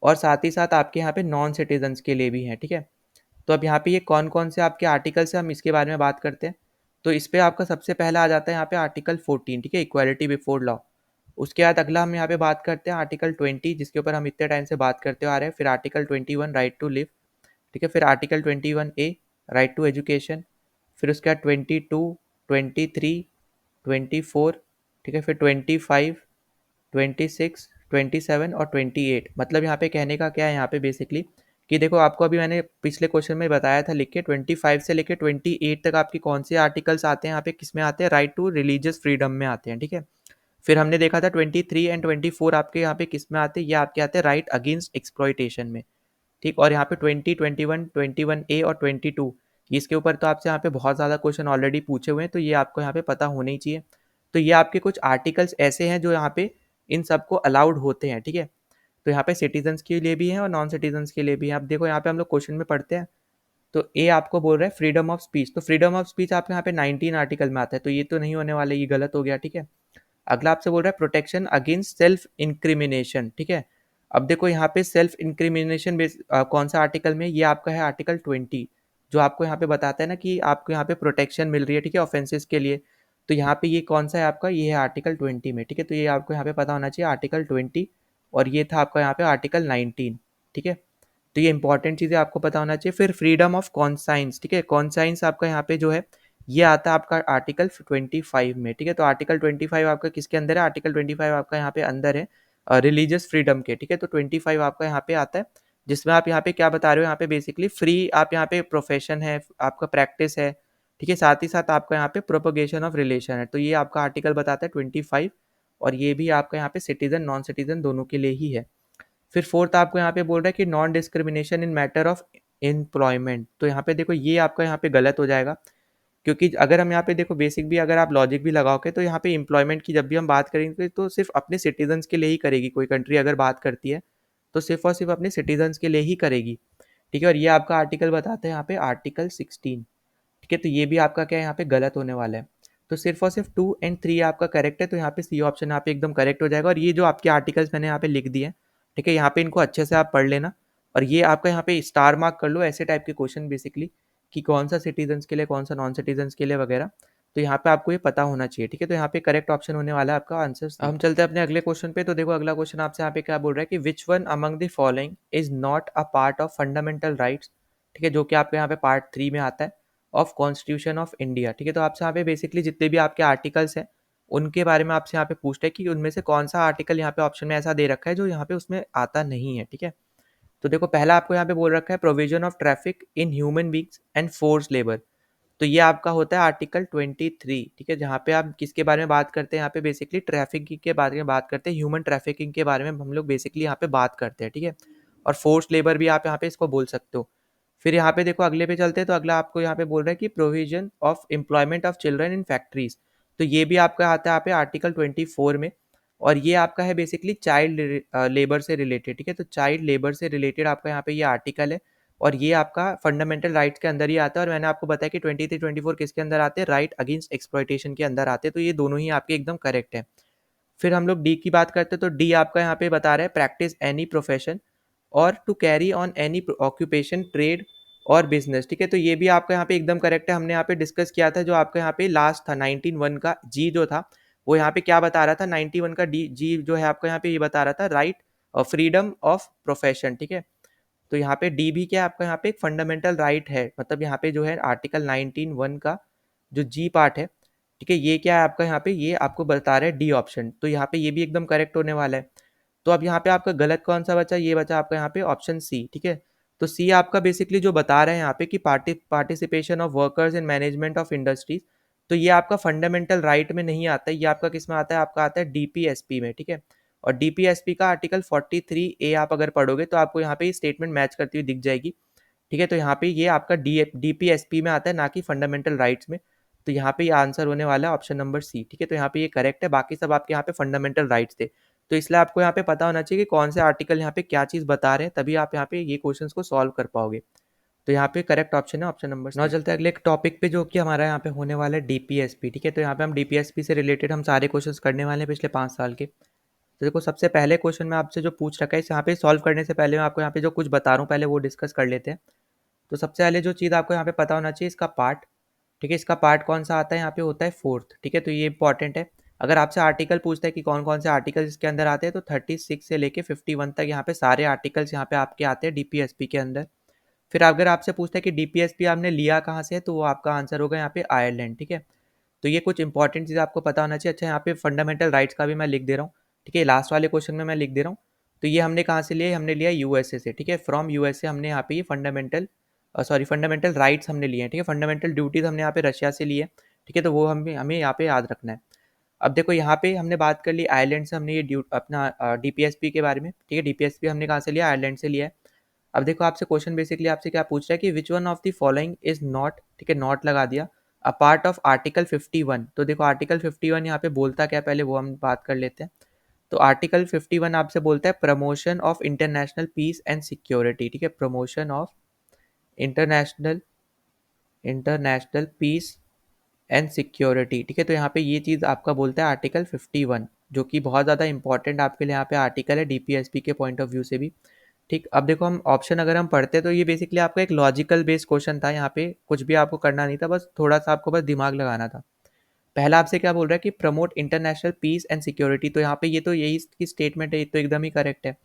और साथ ही साथ आपके यहाँ पे नॉन सिटीजन्स के लिए भी हैं, ठीक है। तो अब यहाँ पे ये कौन कौन से आपके आर्टिकल्स हैं, हम इसके बारे में बात करते हैं। तो इस पे आपका सबसे पहला आ जाता है यहाँ पे आर्टिकल 14, ठीक है, इक्वालिटी बिफोर लॉ। उसके बाद अगला हम यहाँ पे बात करते हैं आर्टिकल 20, जिसके ऊपर हम इतने टाइम से बात करते आ रहे हैं। फिर आर्टिकल 21 राइट टू लिव, ठीक है। फिर article 21A right to education. फिर उसके बाद 22, 23, 24, ठीक है। फिर 25, 26, 27 और 28। मतलब यहाँ पे कहने का क्या है यहाँ पे बेसिकली कि देखो आपको अभी मैंने पिछले क्वेश्चन में बताया था लिख के, 25 से लेके 28 तक आपके कौन से आर्टिकल्स आते हैं यहाँ पे, किस में आते हैं, राइट टू रिलीजियस फ्रीडम में आते हैं, ठीक है। फिर हमने देखा था 23 एंड 24 आपके यहाँ पे किस में आते हैं, ये आपके आते हैं राइट अगेंस्ट एक्सप्लॉइटेशन में, ठीक। और यहाँ पे 20, 21, 21A और 22 इसके ऊपर तो आपसे यहाँ पे बहुत ज़्यादा क्वेश्चन ऑलरेडी पूछे हुए हैं, तो ये आपको यहाँ पे पता होना ही चाहिए। तो ये आपके कुछ आर्टिकल्स ऐसे हैं जो यहाँ पे इन सबको अलाउड होते हैं, ठीक है। तो यहाँ पे सिटीजन्स के लिए भी है और नॉन सिटीजन्स के लिए भी है। अब देखो यहाँ पे हम लोग क्वेश्चन में पढ़ते हैं, तो ए आपको बोल रहा है फ्रीडम ऑफ स्पीच। तो फ्रीडम ऑफ स्पीच आपके यहाँ पे 19 आर्टिकल में आता है, तो ये तो नहीं होने वाला, ये गलत हो गया, ठीक है। अगला आपसे बोल रहा है प्रोटेक्शन अगेंस्ट सेल्फ इंक्रिमिनेशन, ठीक है। अब देखो यहाँ पे सेल्फ इंक्रिमिनेशन कौन सा आर्टिकल में, ये आपका है आर्टिकल 20, जो आपको यहाँ पे बताता है ना कि आपको यहाँ पे प्रोटेक्शन मिल रही है, ठीक है, ऑफेंसेस के लिए। तो यहाँ पे ये कौन सा है आपका, ये है आर्टिकल 20 में, ठीक है। तो ये आपको यहाँ पे पता होना चाहिए आर्टिकल 20, और ये था आपका यहाँ पे आर्टिकल 19, ठीक है। तो ये इंपॉर्टेंट चीज़ें आपको पता होना चाहिए। फिर फ्रीडम ऑफ कॉन्साइंस, ठीक है, कॉन्साइंस आपका यहाँ पे जो है ये आता है आपका आर्टिकल 25 में, ठीक है। तो आर्टिकल 25 आपका किसके अंदर है, आर्टिकल 25 आपका यहाँ पे अंदर है रिलीजियस फ्रीडम के, ठीक है। तो 25 आपका यहाँ पे आता है, जिसमें आप यहाँ पे क्या बता रहे हो, यहाँ पे बेसिकली फ्री आप यहाँ पे प्रोफेशन है, आपका प्रैक्टिस है, ठीक है। साथ ही साथ आपका यहाँ पे प्रोपोगेशन ऑफ रिलेशन है, तो ये आपका आर्टिकल बताता है 25, और ये भी आपका यहाँ पे सिटीजन नॉन सिटीजन दोनों के लिए ही है। फिर फोर्थ आपको यहाँ पे बोल रहा है कि non discrimination in matter of employment. तो यहाँ पे देखो ये आपका यहाँ पे गलत हो जाएगा, क्योंकि अगर हम यहाँ पे देखो बेसिक भी अगर आप लॉजिक भी लगाओगे, तो यहाँ पे एम्प्लॉयमेंट की जब भी हम बात करेंगे तो सिर्फ अपने सिटीजन्स के लिए ही करेगी, कोई कंट्री अगर बात करती है तो सिर्फ और सिर्फ अपने सिटीजन्स के लिए ही करेगी, ठीक है। और ये आपका आर्टिकल बताते हैं यहाँ पे आर्टिकल 16, ठीक है। तो ये भी आपका क्या है यहाँ पे गलत होने वाला है। तो सिर्फ और सिर्फ 2 एंड 3 आपका करेक्ट है, तो यहाँ पे सी ऑप्शन यहाँ पे एकदम करेक्ट हो जाएगा। और ये जो आपके आर्टिकल्स मैंने यहाँ पे लिख दिए हैं, ठीक है, यहाँ पे इनको अच्छे से आप पढ़ लेना, और ये आपका यहाँ पे स्टार मार्क कर लो, ऐसे टाइप के क्वेश्चन बेसिकली कि कौन सा सिटीजन्स के लिए, कौन सा नॉन सिटीजन्स के लिए वगैरह। तो यहाँ पे आपको ये पता होना चाहिए, ठीक है। तो यहाँ पे करेक्ट ऑप्शन होने वाला है आपका आंसर। हम चलते हैं अपने अगले क्वेश्चन पे। तो देखो अगला क्वेश्चन आपसे यहाँ पे क्या बोल रहा है कि which one among the following is not a part of fundamental rights, ठीक है, जो कि आपके यहाँ पे पार्ट 3 में आता है, ऑफ कॉन्स्टिट्यूशन ऑफ इंडिया, ठीक है। तो आपसे यहाँ पे बेसिकली जितने भी आपके आर्टिकल्स हैं उनके बारे में आपसे यहाँ पे पूछते हैं कि उनमें से कौन सा आर्टिकल यहाँ पे ऑप्शन में ऐसा दे रखा है जो यहाँ पे उसमें आता नहीं है, ठीक है। तो देखो पहला आपको यहाँ पे बोल रखा है provision of traffic in human beings and force labour. तो ये आपका होता है आर्टिकल 23, ठीक है, जहाँ पे आप किसके बारे में बात करते हैं, यहाँ पे बेसिकली ट्रैफिकिंग के बारे में बात करते हैं, ह्यूमन ट्रैफिकिंग के बारे में हम लोग बेसिकली यहाँ पे बात करते हैं, ठीक है। और फोर्स लेबर भी आप यहाँ पे इसको बोल सकते हो। फिर यहाँ पे देखो अगले पे चलते हैं, तो अगला आपको यहाँ पे बोल रहा है कि provision of employment of children in factories. तो ये भी आपका आता है यहाँ पे आर्टिकल 24 में। और ये आपका है बेसिकली चाइल्ड लेबर से रिलेटेड, ठीक है। तो चाइल्ड लेबर से रिलेटेड आपका यहाँ पे ये आर्टिकल है। और ये आपका फंडामेंटल राइट्स के अंदर ही आता है। और मैंने आपको बताया कि 23 24 किसके अंदर आते हैं, राइट अगेंस्ट एक्सप्लॉइटेशन के अंदर आते हैं। तो ये दोनों ही आपके एकदम करेक्ट है। फिर हम लोग डी की बात करते हैं, तो डी आपका यहाँ पे बता रहा है practice any profession or to carry on any occupation trade or business, ठीक है। तो ये भी आपका यहाँ पे एकदम करेक्ट है। हमने यहाँ पे डिस्कस किया था, जो आपका यहाँ पे लास्ट था 19(1) का जी जो था, वो यहाँ पे क्या बता रहा था, 91 का डी जी जो है आपका यहाँ पे ये बता रहा था राइट फ्रीडम ऑफ प्रोफेशन, ठीक है। तो यहाँ पे डी भी क्या है आपका यहाँ पे एक फंडामेंटल राइट है, मतलब यहाँ पे जो है आर्टिकल 19(1) का जो जी पार्ट है, ठीक है, ये क्या है आपका यहाँ पे ये आपको बता रहा है डी ऑप्शन। तो यहाँ पे ये भी एकदम करेक्ट होने वाला है। तो अब यहाँ पे आपका गलत कौन सा बचा, ये बचा आपका यहाँ पे ऑप्शन सी, ठीक है। तो सी आपका बेसिकली जो बता रहे हैं यहाँ पे कि participation of workers in management of industries. तो ये आपका फंडामेंटल राइट में नहीं आता है, ये आपका किस में आता है, आपका आता है डीपीएसपी में, ठीक है। और डीपीएसपी का आर्टिकल 43A आप अगर पढ़ोगे तो आपको यहाँ पे ये स्टेटमेंट मैच करती हुई दिख जाएगी, ठीक है। तो यहाँ पे ये आपका डीपीएसपी में आता है, ना कि फंडामेंटल राइट्स में। तो यहाँ पे ये आंसर होने वाला है ऑप्शन नंबर सी, ठीक है। तो यहाँ पे ये करेक्ट है, बाकी सब आपके यहाँ पे फंडामेंटल राइट्स थे। तो इसलिए आपको यहाँ पे पता होना चाहिए कि कौन से आर्टिकल यहाँ पे क्या चीज़ बता रहे हैं, तभी आप यहाँ पे ये क्वेश्चंस को सॉल्व कर पाओगे। तो यहाँ पे करेक्ट ऑप्शन है ऑप्शन नंबर 9। चलते हैं अगले एक टॉपिक पे, जो कि हमारा यहाँ पे होने वाला है डीपीएसपी, ठीक है। तो यहाँ पे हम डीपीएसपी से रिलेटेड हम सारे क्वेश्चंस करने वाले हैं पिछले 5 साल के। तो देखो सबसे पहले क्वेश्चन में आपसे जो पूछ रखा है, इस यहाँ पे सॉल्व करने से पहले मैं आपको यहाँ पे जो कुछ बता रहा हूँ पहले वो डिस्कस कर लेते हैं। तो सबसे पहले जो चीज़ आपको यहाँ पे पता होना चाहिए, इसका पार्ट, ठीक है। इसका पार्ट कौन सा आता है, यहाँ पे होता है फोर्थ, ठीक है। तो ये इंपॉर्टेंट है। अगर आपसे आर्टिकल पूछता है कि कौन कौन से आर्टिकल इसके अंदर आते हैं, तो 36 से लेके 51 तक यहाँ पे सारे आर्टिकल्स यहाँ पे आपके आते हैं डीपीएसपी के अंदर। फिर अगर आपसे पूछता है कि डीपीएसपी आपने लिया कहाँ से है, तो वो आपका आंसर होगा यहाँ पे आयरलैंड, ठीक है। तो ये कुछ इंपॉर्टेंट चीज़ आपको पता होना चाहिए। अच्छा यहाँ पे फंडामेंटल राइट्स का भी मैं लिख दे रहा हूँ, ठीक है, लास्ट वाले क्वेश्चन में मैं लिख दे रहा हूँ। तो ये हमने कहाँ से लिया, हमने लिया यूएसए से, ठीक है। फ्रॉम यूएसए हमने यहाँ पे ये फंडामेंटल राइट्स हमने लिए हैं, ठीक है। फंडामेंटल ड्यूटीज हमने यहाँ पे रशिया से लिए, ठीक है। तो वो हमें यहाँ पे याद रखना है। अब देखो यहाँ पे हमने बात कर ली आयरलैंड से, हमने ये अपना डीपीएसपी के बारे में, ठीक है। डीपीएसपी हमने कहाँ से लिया, आयरलैंड से लिया है। अब देखो आपसे क्वेश्चन बेसिकली आपसे क्या पूछ रहा है कि which one of the following is not, ठीक है, नॉट लगा दिया, अ पार्ट ऑफ आर्टिकल 51। तो देखो आर्टिकल 51 यहाँ पे बोलता क्या, पहले वो हम बात कर लेते हैं। तो आर्टिकल 51 आपसे बोलता है promotion of international peace and security, ठीक है। Promotion of international international peace and security, ठीक है। तो यहाँ पे ये चीज़ आपका बोलता है आर्टिकल 51, जो कि बहुत ज़्यादा इंपॉर्टेंट आपके लिए यहाँ पे आर्टिकल है डीपीएसपी के पॉइंट ऑफ व्यू से भी, ठीक। अब देखो हम ऑप्शन अगर हम पढ़ते हैं, तो ये बेसिकली आपका एक लॉजिकल बेस्ड क्वेश्चन था। यहाँ पे कुछ भी आपको करना नहीं था, बस थोड़ा सा आपको बस दिमाग लगाना था। पहला आपसे क्या बोल रहा है कि promote international peace and security. तो यहाँ पे ये तो यही इसकी स्टेटमेंट है, ये तो एकदम ही करेक्ट है।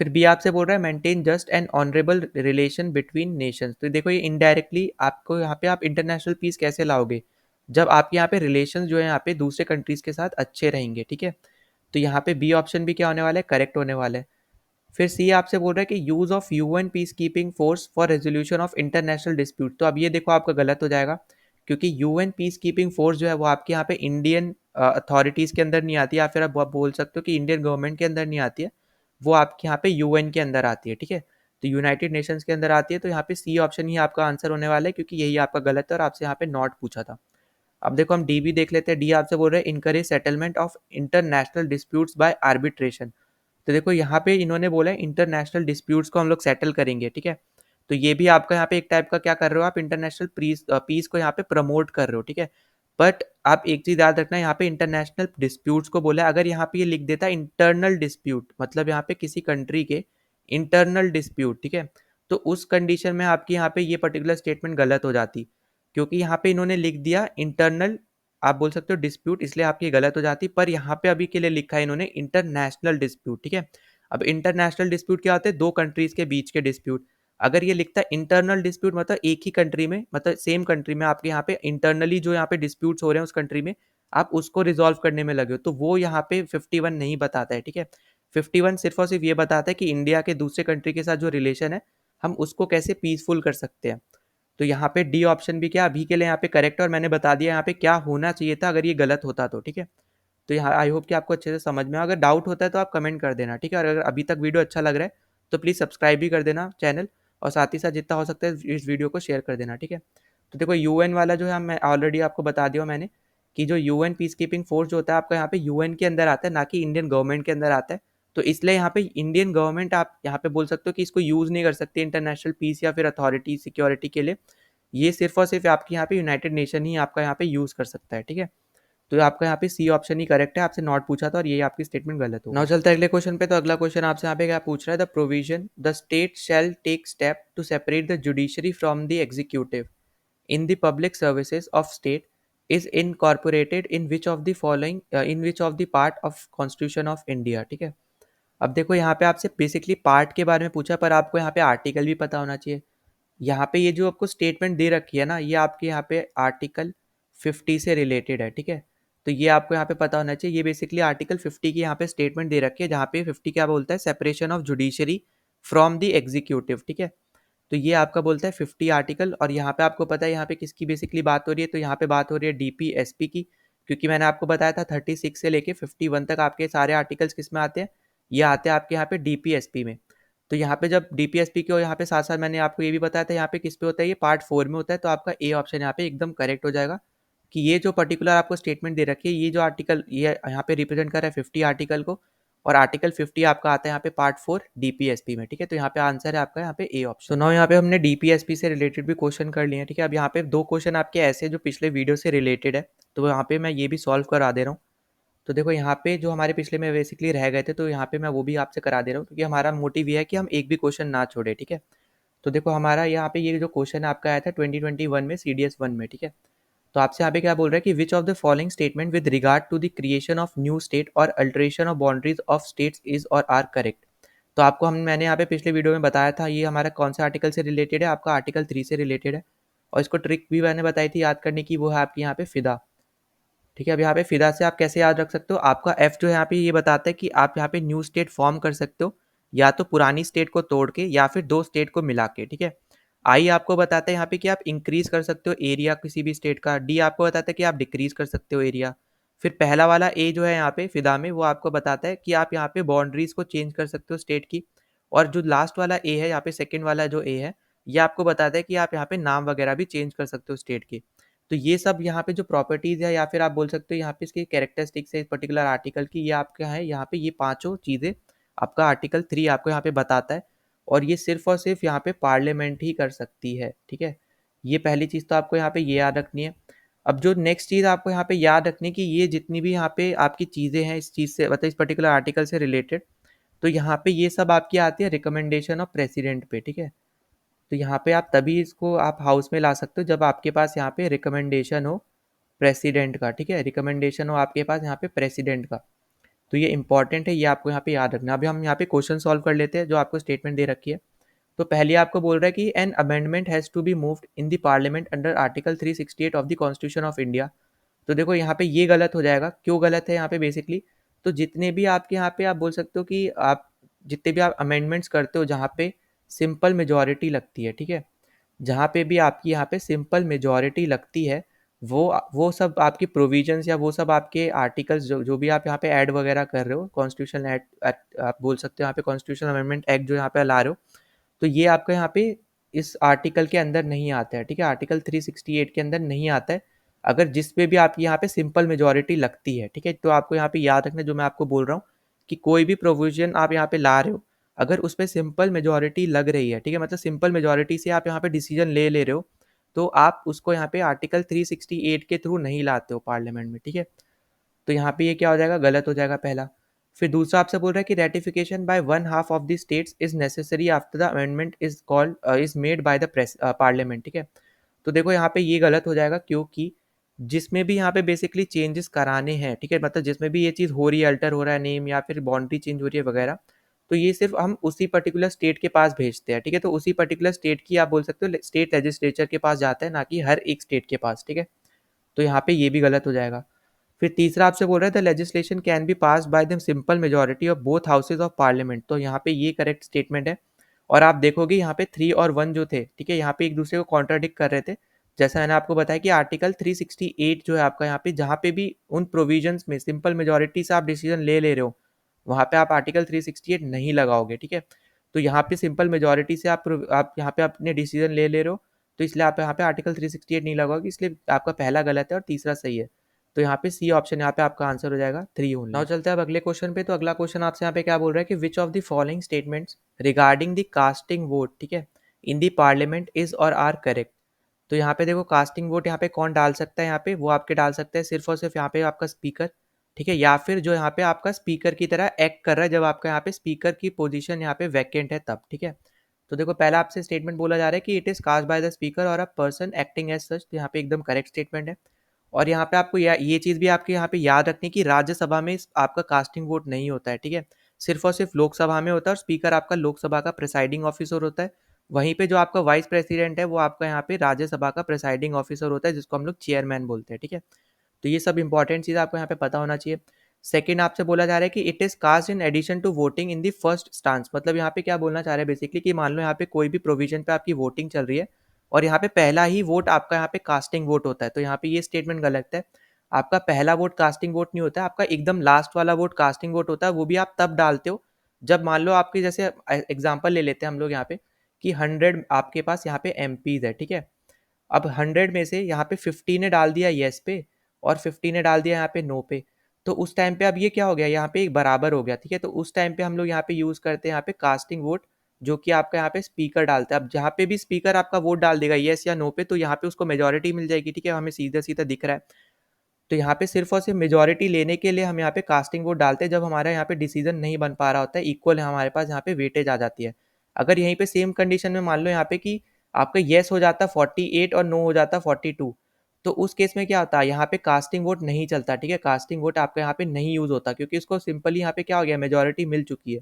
फिर बी आपसे बोल रहा है maintain just and honourable relation between Nations. तो देखो ये इनडायरेक्टली आपको यहाँ पे आप इंटरनेशनल पीस कैसे लाओगे, जब आपके यहाँ पे रिलेशन जो है यहाँ पे दूसरे कंट्रीज के साथ अच्छे रहेंगे, ठीक है। तो यहाँ पे बी ऑप्शन भी क्या होने वाला है, करेक्ट होने वाला है। फिर सी आपसे बोल रहा है कि use of UN peace keeping force for resolution of international dispute. तो अब ये देखो आपका गलत हो जाएगा, क्योंकि यूएन पीस कीपिंग फोर्स जो है वो आपके यहाँ पे इंडियन अथॉरिटीज़ के अंदर नहीं आती, या फिर आप बोल सकते हो कि इंडियन गवर्नमेंट के अंदर नहीं आती है, वो आपके यहाँ पे यूएन के अंदर आती है, ठीक है। तो यूनाइटेड नेशंस के अंदर आती है। तो यहाँ पे सी ऑप्शन ही आपका आंसर होने वाला है, क्योंकि यही आपका गलत है और आपसे यहाँ पे नॉट पूछा था। अब देखो हम डी भी देख लेते हैं। डी आपसे बोल रहे हैं encourage settlement of international disputes by arbitration. तो देखो यहाँ पे इन्होंने बोला है इंटरनेशनल डिस्प्यूट्स को हम लोग सेटल करेंगे, ठीक है। तो ये भी आपका यहाँ पे एक टाइप का क्या कर रहे हो, आप इंटरनेशनल पीस को यहाँ पे प्रमोट कर रहे हो, ठीक है। बट आप एक चीज याद रखना, यहाँ पे इंटरनेशनल डिस्प्यूट्स को बोला है। अगर यहाँ पे ये लिख देता इंटरनल डिस्प्यूट, मतलब यहाँ पे किसी कंट्री के इंटरनल डिस्प्यूट, ठीक है, तो उस कंडीशन में आपकी यहाँ पे ये पर्टिकुलर स्टेटमेंट गलत हो जाती, क्योंकि यहाँ पे इन्होंने लिख दिया इंटरनल, आप बोल सकते हो डिस्प्यूट, इसलिए आपकी गलत हो जाती। पर यहाँ पे अभी के लिए लिखा है इन्होंने इंटरनेशनल डिस्प्यूट, ठीक है। अब इंटरनेशनल डिस्प्यूट क्या होते हैं, दो कंट्रीज के बीच के डिस्प्यूट। अगर ये लिखता है इंटरनल डिस्प्यूट, मतलब एक ही कंट्री में, मतलब सेम कंट्री में आपके यहाँ पे इंटरनली जो यहाँ पे डिस्प्यूट्स हो रहे हैं उस कंट्री में, आप उसको रिजॉल्व करने में लगे हो, तो वो यहाँ पे 51 नहीं बताता है, ठीक है। 51 सिर्फ और सिर्फ ये बताता है कि इंडिया के दूसरे कंट्री के साथ जो रिलेशन है हम उसको कैसे पीसफुल कर सकते हैं। तो यहाँ पे डी ऑप्शन भी क्या अभी के लिए यहाँ पे करेक्ट है, और मैंने बता दिया यहाँ पे क्या होना चाहिए था अगर ये गलत होता तो, ठीक है। तो यहाँ आई होप कि आपको अच्छे से समझ में, अगर डाउट होता है तो आप कमेंट कर देना, ठीक है। और अगर अभी तक वीडियो अच्छा लग रहा है तो प्लीज़ सब्सक्राइब भी कर देना चैनल, और साथ ही साथ जितना हो सकता है इस वीडियो को शेयर कर देना, ठीक है। तो देखो यूएन वाला जो है मैं ऑलरेडी आपको बता दिया मैंने कि जो यूएन पीस कीपिंग फोर्स जो होता है आपका यहाँ पे यूएन के अंदर आता है, ना कि इंडियन गवर्नमेंट के अंदर आता है। तो इसलिए यहाँ पे इंडियन गवर्नमेंट आप यहाँ पे बोल सकते हो कि इसको यूज़ नहीं कर सकती इंटरनेशनल पीस या फिर अथॉरिटी सिक्योरिटी के लिए। ये सिर्फ और सिर्फ आपके यहाँ पे यूनाइटेड नेशन ही आपका यहाँ पे यूज़ कर सकता है, ठीक है। तो आपका यहाँ पे सी ऑप्शन ही करेक्ट है, आपसे नॉट पूछा था और ये आपकी स्टेटमेंट गलत हो। नाउ चलता है अगले क्वेश्चन पे। तो अगला क्वेश्चन आपसे यहाँ पे क्या पूछ रहा है, the provision the state shall take step to separate the judiciary from the executive in the public services of state is incorporated in which of the following in which of the part of constitution of India, ठीक है। अब देखो यहाँ पे आपसे basically part के बारे में पूछा, पर आपको यहाँ पे आर्टिकल भी पता होना चाहिए। यहाँ पे ये जो आपको स्टेटमेंट दे रखी है ना, ये आपके यहाँ पे आर्टिकल 50 से रिलेटेड है, ठीक है। तो ये आपको यहाँ पे पता होना चाहिए। ये बेसिकली आर्टिकल 50 की यहाँ पे स्टेटमेंट दे रखी है, जहाँ पे 50 क्या बोलता है, separation of judiciary from the executive, ठीक है। तो ये आपका बोलता है 50 आर्टिकल, और यहाँ पे आपको पता है यहाँ पे किसकी बेसिकली बात हो रही है, तो यहाँ पे बात हो रही है डीपीएसपी की। क्योंकि मैंने आपको बताया था 36 से लेके 51 तक आपके सारे आर्टिकल्स किस में आते हैं, ये आते हैं आपके यहाँ पे डीपीएसपी में। तो यहाँ पे जब डीपीएसपी के, और यहाँ पे साथ साथ मैंने आपको ये भी बताया था यहाँ पे किस पे होता है, ये पार्ट 4 में होता है। तो आपका ए ऑप्शन यहाँ पे एकदम करेक्ट हो जाएगा कि ये जो पर्टिकुलर आपको स्टेटमेंट दे रखी है, ये जो आर्टिकल ये यहाँ पे रिप्रेजेंट कर रहा है 50 आर्टिकल को, और आर्टिकल 50 आपका आता है यहाँ पे पार्ट 4 डीपीएसपी में, ठीक है। तो यहाँ पे आंसर है आपका यहाँ पे ए ऑप्शन। तो नाउ यहाँ पे हमने डीपीएसपी से रिलेटेड भी क्वेश्चन कर लिए हैं, ठीक है। अब यहाँ पे 2 क्वेश्चन आपके ऐसे जो पिछले वीडियो से रिलेटेड है, तो यहाँ पे मैं ये भी सॉल्व करा दे रहा हूँ। तो देखो यहाँ पे जो हमारे पिछले में बेसिकली रह गए थे, तो यहाँ पे मैं वो भी आपसे करा दे रहा हूँ, क्योंकि हमारा मोटिव ये है कि हम एक भी क्वेश्चन ना छोड़े, ठीक है। तो देखो हमारा यहाँ पे ये जो क्वेश्चन आपका आया था 2021 में CDS 1 में, ठीक है। तो आपसे यहाँ पे क्या बोल रहा है कि which of the following statement with regard to the creation of new state और alteration of boundaries of states is और आर करेक्ट। तो आपको मैंने यहाँ पे पिछले वीडियो में बताया था, ये हमारा कौन सा आर्टिकल से रिलेटेड है, आपका आर्टिकल 3 से रिलेटेड है। और इसको ट्रिक भी मैंने बताई थी याद करने की, वो है आपकी यहाँ पे फिदा, ठीक है। अब यहाँ पे फिदा से आप कैसे याद रख सकते हो, आपका एफ जो है यहाँ पे ये बताता है कि आप यहाँ पे न्यू स्टेट फॉर्म कर सकते हो, या तो पुरानी स्टेट को तोड़ के या फिर 2 स्टेट को मिला के, ठीक है। आई आपको बताता है यहाँ पे कि आप इंक्रीज कर सकते हो एरिया किसी भी स्टेट का। डी आपको बताता है कि आप डिक्रीज कर सकते हो एरिया। फिर पहला वाला ए जो है यहाँ पे फिदा में, वो आपको बताता है कि आप यहाँ पे बाउंड्रीज को चेंज कर सकते हो स्टेट की। और जो लास्ट वाला ए है यहाँ पे, सेकेंड वाला जो ए है, ये आपको बताता है कि आप यहाँ पे नाम वगैरह भी चेंज कर सकते हो स्टेट के। तो ये सब यहाँ पे जो प्रॉपर्टीज है, या फिर आप बोल सकते हो यहाँ पे इसके कैरेक्टरिस्टिक्स है इस पर्टिकुलर आर्टिकल की, ये आपका है यहाँ पे, ये पांचों चीजें आपका आर्टिकल 3 आपको यहाँ पे बताता है। और ये सिर्फ और सिर्फ यहाँ पे पार्लियामेंट ही कर सकती है, ठीक है। ये पहली चीज तो आपको यहाँ पे ये याद रखनी है। अब जो नेक्स्ट चीज आपको यहाँ पे याद रखनी है कि ये जितनी भी यहाँ पे आपकी चीजें हैं इस चीज से, मतलब इस पर्टिकुलर आर्टिकल से रिलेटेड, तो यहाँ पे ये सब आपकी आती है रिकमेंडेशन ऑफ प्रेसिडेंट पे, ठीक है। तो यहाँ पे आप तभी इसको आप हाउस में ला सकते हो जब आपके पास यहाँ पे रिकमेंडेशन हो प्रेसिडेंट का, ठीक है। रिकमेंडेशन हो आपके पास यहाँ पे प्रेसिडेंट का। तो ये इंपॉर्टेंट है, ये आपको यहाँ पे याद रखना। अभी हम यहाँ पे क्वेश्चन सॉल्व कर लेते हैं जो आपको स्टेटमेंट दे रखी है। तो पहले आपको बोल रहा है कि an amendment has to be moved in the parliament under article 368 of the constitution of India. तो देखो यहाँ पे ये गलत हो जाएगा। क्यों गलत है यहाँ पे बेसिकली, तो जितने भी आपके यहाँ पे आप बोल सकते हो कि आप जितने भी आप अमेंडमेंट्स करते हो जहाँ पे सिंपल मेजॉरिटी लगती है, ठीक है, जहाँ पे भी आपकी यहाँ पे सिंपल मेजॉरिटी लगती है, वो सब आपकी प्रोविजंस या वो सब आपके आर्टिकल्स जो जो भी आप यहाँ पे ऐड वगैरह कर रहे हो, कॉन्स्टिट्यूशन एक्ट आप बोल सकते हो यहाँ पे, कॉन्स्टिट्यूशन अमेंडमेंट एक्ट जो यहाँ पे ला रहे हो, तो ये आपका यहाँ पे इस आर्टिकल के अंदर नहीं आता है, ठीक है। आर्टिकल 368 के अंदर नहीं आता है, अगर जिस पे भी आपकी यहाँ पे सिंपल मेजॉरिटी लगती है, ठीक है। तो आपको यहाँ पे याद रखना जो मैं आपको बोल रहा हूँ कि कोई भी प्रोविजन आप यहाँ पे ला रहे हो, अगर उस पर सिंपल मेजॉरिटी लग रही है, ठीक है, मतलब सिंपल मेजॉरिटी से आप यहाँ पे डिसीजन ले रहे हो, तो आप उसको यहाँ पे आर्टिकल 368 के थ्रू नहीं लाते हो पार्लियामेंट में, ठीक है। तो यहाँ पे ये क्या हो जाएगा, गलत हो जाएगा पहला। फिर दूसरा आपसे बोल रहा है कि ratification by one half of the states is necessary after the amendment is called is made by the parliament, ठीक है। तो देखो यहाँ पे ये गलत हो जाएगा, क्योंकि जिसमें भी यहाँ पे बेसिकली चेंजेस कराने हैं, ठीक है, मतलब जिसमें भी ये चीज़ हो रही है, अल्टर हो रहा है नेम या फिर बाउंड्री चेंज हो रही है वगैरह, तो ये सिर्फ हम उसी पर्टिकुलर स्टेट के पास भेजते हैं, ठीक है। तो उसी पर्टिकुलर स्टेट की आप बोल सकते हो स्टेट लेजिस्लेचर के पास जाता है, ना कि हर एक स्टेट के पास, ठीक है। तो यहाँ पे ये भी गलत हो जाएगा। फिर तीसरा आपसे बोल रहा है the legislation can be passed by the simple majority of both houses of parliament. तो यहाँ पे ये करेक्ट स्टेटमेंट है। और आप देखोगे यहाँ पे 3 और 1 जो थे, ठीक है, यहाँ पे एक दूसरे को कॉन्ट्राडिक्ट कर रहे थे। जैसा मैंने आपको बताया कि आर्टिकल 368 जो है आपका यहाँ पे, जहाँ पे भी उन प्रोविजंस में सिंपल मेजॉरिटी से आप डिसीजन ले रहे हो, वहाँ पे आप आर्टिकल 368 नहीं लगाओगे, ठीक है। तो यहाँ पे सिंपल मेजॉरिटी से आप यहाँ पे अपने डिसीजन ले रहे हो, तो इसलिए आप यहाँ पे आर्टिकल 368 नहीं लगाओगे, इसलिए आपका पहला गलत है और तीसरा सही है। तो यहाँ पे सी ऑप्शन यहाँ पे आपका आंसर हो जाएगा 3 ओनली। नाउ चलते हैं अब अगले क्वेश्चन पे। तो अगला क्वेश्चन आपसे यहाँ पे क्या बोल रहा है कि which of the following statements regarding the casting vote, ठीक है, इन द पार्लियामेंट इज और आर करेक्ट। तो यहाँ पे देखो कास्टिंग वोट यहाँ पे कौन डाल सकता है, यहाँ पे वो आपके डाल सकते हैं सिर्फ और सिर्फ यहाँ पे आपका स्पीकर, ठीक है, या फिर जो यहाँ पे आपका स्पीकर की तरह एक्ट कर रहा है जब आपका यहाँ पे स्पीकर की पोजीशन यहाँ पे वैकेंट है तब, ठीक है। तो देखो पहला आपसे स्टेटमेंट बोला जा रहा है कि it is cast by the speaker और a person acting as such. तो यहाँ पे एकदम करेक्ट स्टेटमेंट है। और यहाँ पे आपको ये चीज़ भी आपके यहाँ पे याद रखनी कि राज्यसभा में आपका कास्टिंग वोट नहीं होता है, ठीक है, सिर्फ और सिर्फ लोकसभा में होता है और स्पीकर आपका लोकसभा का प्रिसाइडिंग ऑफिसर होता है। वहीं पे जो आपका वाइस प्रेसिडेंट है वो आपका यहाँ पे राज्यसभा का प्रिसाइडिंग ऑफिसर होता है, जिसको हम लोग चेयरमैन बोलते हैं, ठीक है। तो ये सब इंपॉर्टेंट चीज़ आपको यहाँ पे पता होना चाहिए। सेकंड आपसे बोला जा रहा है कि it is cast in addition to voting in the first stance. मतलब यहाँ पे क्या बोलना चाह रहे हैं बेसिकली कि मान लो यहाँ पे कोई भी प्रोविजन पे आपकी वोटिंग चल रही है और यहाँ पे पहला ही वोट आपका यहाँ पे कास्टिंग वोट होता है, तो यहाँ पे ये स्टेटमेंट गलत है। आपका पहला वोट कास्टिंग वोट नहीं होता है, आपका एकदम लास्ट वाला वोट कास्टिंग वोट होता है। वो भी आप तब डालते हो जब मान लो आपके, जैसे एग्जाम्पल ले लेते हैं हम लोग यहाँ पे कि 100 आपके पास यहाँ पे एमपीज है, ठीक है। अब 100 में से यहाँ पे 50 ने डाल दिया येस पे और 50 ने डाल दिया यहाँ पे नो पे। तो उस टाइम पे अब ये क्या हो गया, यहाँ पे एक बराबर हो गया, ठीक है। तो उस टाइम पे हम लोग यहाँ पे यूज करते हैं यहाँ पे कास्टिंग वोट, जो कि आपका यहाँ पे स्पीकर डालता है। अब जहाँ पे भी स्पीकर आपका वोट डाल देगा येस या नो पे, तो यहाँ पे उसको मेजोरिटी मिल जाएगी, ठीक है, हमें सीधा सीधा दिख रहा है। तो यहाँ पे सिर्फ और सिर्फ मेजोरिटी लेने के लिए हम यहाँ पे कास्टिंग वोट डालते हैं जब हमारा यहाँ पे डिसीजन नहीं बन पा रहा होता है, इक्वल है हमारे पास यहाँ पे वेटेज आ जाती है। अगर यहीं पे सेम कंडीशन में मान लो यहाँ पे कि आपका येस हो जाता 48 और नो हो जाता 42, तो उस केस में क्या होता है, यहाँ पे कास्टिंग वोट नहीं चलता, ठीक है, कास्टिंग वोट आपका यहाँ पे नहीं यूज होता क्योंकि इसको सिंपली यहाँ पे क्या हो गया, मेजोरिटी मिल चुकी है।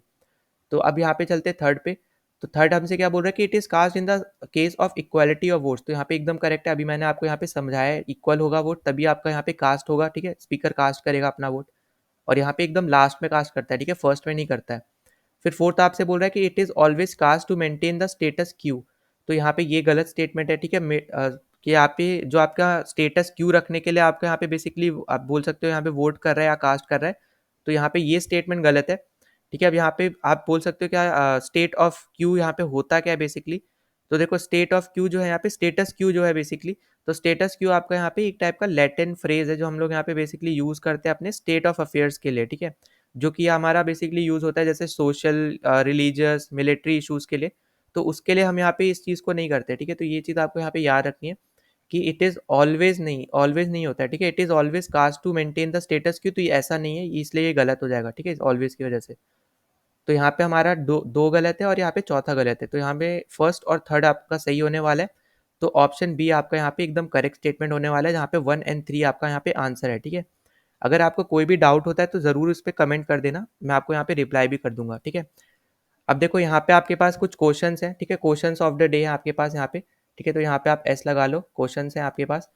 तो अब यहाँ पे चलते थर्ड पे। तो थर्ड हमसे क्या बोल रहा है कि it is cast in the case of equality of votes. तो यहाँ पे एकदम करेक्ट है, अभी मैंने आपको यहाँ पे समझाया है, इक्वल होगा वोट तभी आपका यहाँ पे कास्ट होगा, ठीक है, स्पीकर कास्ट करेगा अपना वोट। और यहाँ पे एकदम लास्ट में कास्ट करता है, ठीक है, फर्स्ट में नहीं करता है। फिर फोर्थ आपसे बोल रहा है कि it is always cast to maintain the status quo. तो यहाँ पे ये गलत स्टेटमेंट है, ठीक है, कि यहाँ पे जो आपका स्टेटस क्यू रखने के लिए आपका यहाँ पे बेसिकली आप बोल सकते हो यहाँ पे वोट कर रहा है या कास्ट कर रहा है, तो यहाँ पे ये स्टेटमेंट गलत है, ठीक है। अब यहाँ पे आप बोल सकते हो क्या स्टेट ऑफ क्यू यहाँ पे होता क्या है बेसिकली। तो देखो स्टेट ऑफ क्यू जो है यहाँ पे स्टेटस क्यू जो है बेसिकली, तो स्टेटस क्यू आपका यहाँ पे एक टाइप का लैटिन फ्रेज है जो हम लोग यहाँ पे बेसिकली यूज करते हैं अपने स्टेट ऑफ अफेयर्स के लिए, ठीक है, जो कि हमारा बेसिकली यूज होता है जैसे सोशल, रिलीजियस, मिलिट्री इशूज के लिए। तो उसके लिए हम यहाँ पे इस चीज़ को नहीं करते, ठीक है। तो ये चीज़ आपको यहाँ पे याद रखनी है कि इट इज़ ऑलवेज नहीं होता है, ठीक है, it is always cast to maintain the status quo. तो ये ऐसा नहीं है, इसलिए ये गलत हो जाएगा, ठीक है, ऑलवेज की वजह से। तो यहाँ पे हमारा दो दो गलत है और यहाँ पे चौथा गलत है, तो यहाँ पे फर्स्ट और थर्ड आपका सही होने वाला है। तो ऑप्शन बी आपका यहाँ पे एकदम करेक्ट स्टेटमेंट होने वाला है, जहाँ पे 1 एंड 3 आपका यहाँ पे आंसर है, ठीक है। अगर आपको कोई भी डाउट होता है तो ज़रूर इस पे कमेंट कर देना, मैं आपको यहाँ पे रिप्लाई भी कर दूंगा, ठीक है। अब देखो यहाँ पे आपके पास कुछ क्वेश्चंस हैं, ठीक है, क्वेश्चंस ऑफ द डे है आपके पास यहाँ पे, ठीक है। तो यहाँ पे आप एस लगा लो, क्वेश्चंस हैं आपके पास।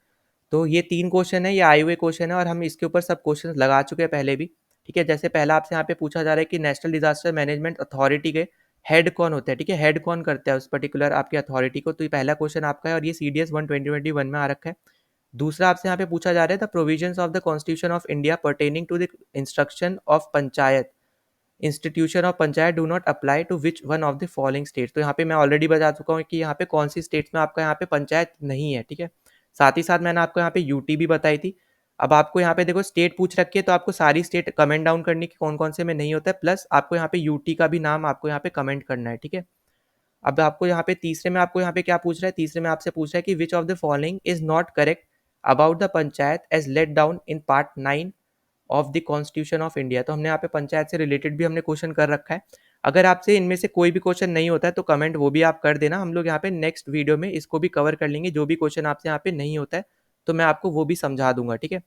तो ये 3 क्वेश्चन है, ये आए हुए क्वेश्चन है और हम इसके ऊपर सब क्वेश्चन लगा चुके हैं पहले भी, ठीक है। जैसे पहला आपसे यहाँ पे पूछा जा रहा है कि नेशनल डिजास्टर मैनेजमेंट अथॉरिटी के हेड कौन होते हैं, ठीक है, हेड कौन करता है उस पर्टिकुलर आपके अथॉरिटी को। तो ये पहला क्वेश्चन आपका है और ये CDS 1 2021 में आ रखा है। दूसरा आपसे यहाँ पे पूछा जा रहा है the provisions of the constitution of India pertaining to the instruction of panchayat institution of panchayat do not apply to which one of the following states. तो यहाँ पे मैं ऑलरेडी बता चुका हूँ कि यहाँ पे कौन सी स्टेट्स में आपका यहाँ पे पंचायत नहीं है, ठीक है। साथ ही साथ मैंने आपको यहाँ पे यूटी भी बताई थी। अब आपको यहाँ पे देखो स्टेट पूछ रखी है, तो आपको सारी स्टेट कमेंट डाउन करनी कि कौन कौन से में नहीं होता है, प्लस आपको यहाँ पे यूटी का भी नाम आपको यहाँ पे कमेंट करना है, ठीक है। अब आपको यहाँ पे तीसरे में आपको यहाँ पे क्या पूछ रहा है, तीसरे में आपसे पूछ रहा है कि which of the following is not correct about the panchayat as laid down in part 9 of the constitution of India. तो हमने यहाँ पे पंचायत से रिलेटेड भी हमने क्वेश्चन कर रखा है। अगर आपसे इनमें से कोई भी क्वेश्चन नहीं होता है तो कमेंट वो भी आप कर देना, हम लोग यहाँ पे नेक्स्ट वीडियो में इसको भी कवर कर लेंगे। जो भी क्वेश्चन आपसे यहाँ पे नहीं होता है तो मैं आपको वो भी समझा दूंगा, ठीक है।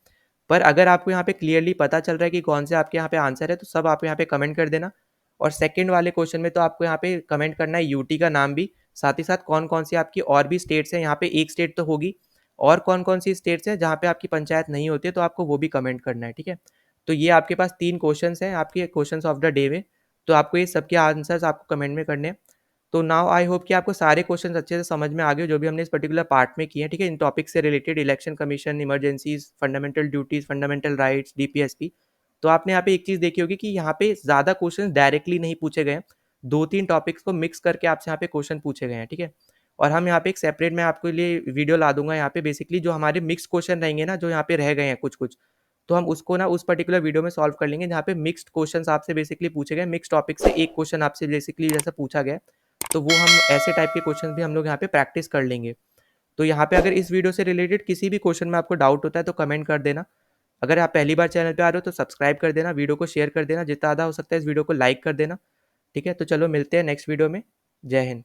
पर अगर आपको यहाँ पे क्लियरली पता चल रहा है कि कौन से आपके यहाँ पे आंसर है तो सब आप यहाँ पे कमेंट कर देना। और सेकंड वाले क्वेश्चन में तो आपको यहाँ पे कमेंट करना है यूटी का नाम भी, साथ ही साथ कौन कौन सी आपकी और भी स्टेट्स हैं। यहाँ पे एक स्टेट तो होगी और कौन-कौन सी स्टेट्स हैं जहाँ पे आपकी पंचायत नहीं होती है, तो आपको वो भी कमेंट करना है, ठीक है? तो ये आपके पास 3 क्वेश्चन्स हैं आपके क्वेश्चन्स ऑफ द डे में, तो आपको ये सबके आंसर्स आपको कमेंट में करने हैं। तो नाउ आई होप कि आपको सारे क्वेश्चंस अच्छे से समझ में आ गए, जो भी हमने इस पर्टिकुलर पार्ट में किए हैं, ठीक है? इन टॉपिक से related election commission, emergencies, fundamental duties, fundamental rights, DPSP. तो आपने यहाँ पे एक चीज़ देखी होगी कि यहाँ पे ज़्यादा क्वेश्चन डायरेक्टली नहीं पूछे गए हैं। 2-3 टॉपिक्स को मिक्स करके आपसे यहाँ पे क्वेश्चन पूछे गए हैं, ठीक है? और हम यहाँ पे एक सेपरेट मैं आपके लिए वीडियो ला दूँगा यहाँ पे बेसिकली जो हमारे मिक्स क्वेश्चन रहेंगे ना, जो यहाँ पे रह गए हैं कुछ-कुछ, तो हम उसको ना उस पर्टिकुलर वीडियो में सॉल्व कर लेंगे जहाँ पे मिक्स्ड क्वेश्चंस आपसे बेसिकली पूछे गए, मिक्स टॉपिक से एक क्वेश्चन आपसे बेसिकली जैसा पूछा गया है, तो वो हम ऐसे टाइप के क्वेश्चन भी हम लोग यहाँ पे प्रैक्टिस कर लेंगे। तो यहाँ पे अगर इस वीडियो से रिलेटेड किसी भी क्वेश्चन में आपको डाउट होता है तो कमेंट कर देना। अगर आप पहली बार चैनल पे आ रहे हो तो सब्सक्राइब कर देना, वीडियो को शेयर कर देना, जितना ज़्यादा हो सकता है इस वीडियो को लाइक कर देना। ठीक है? तो चलो मिलते हैं नेक्स्ट वीडियो में। जय हिंद।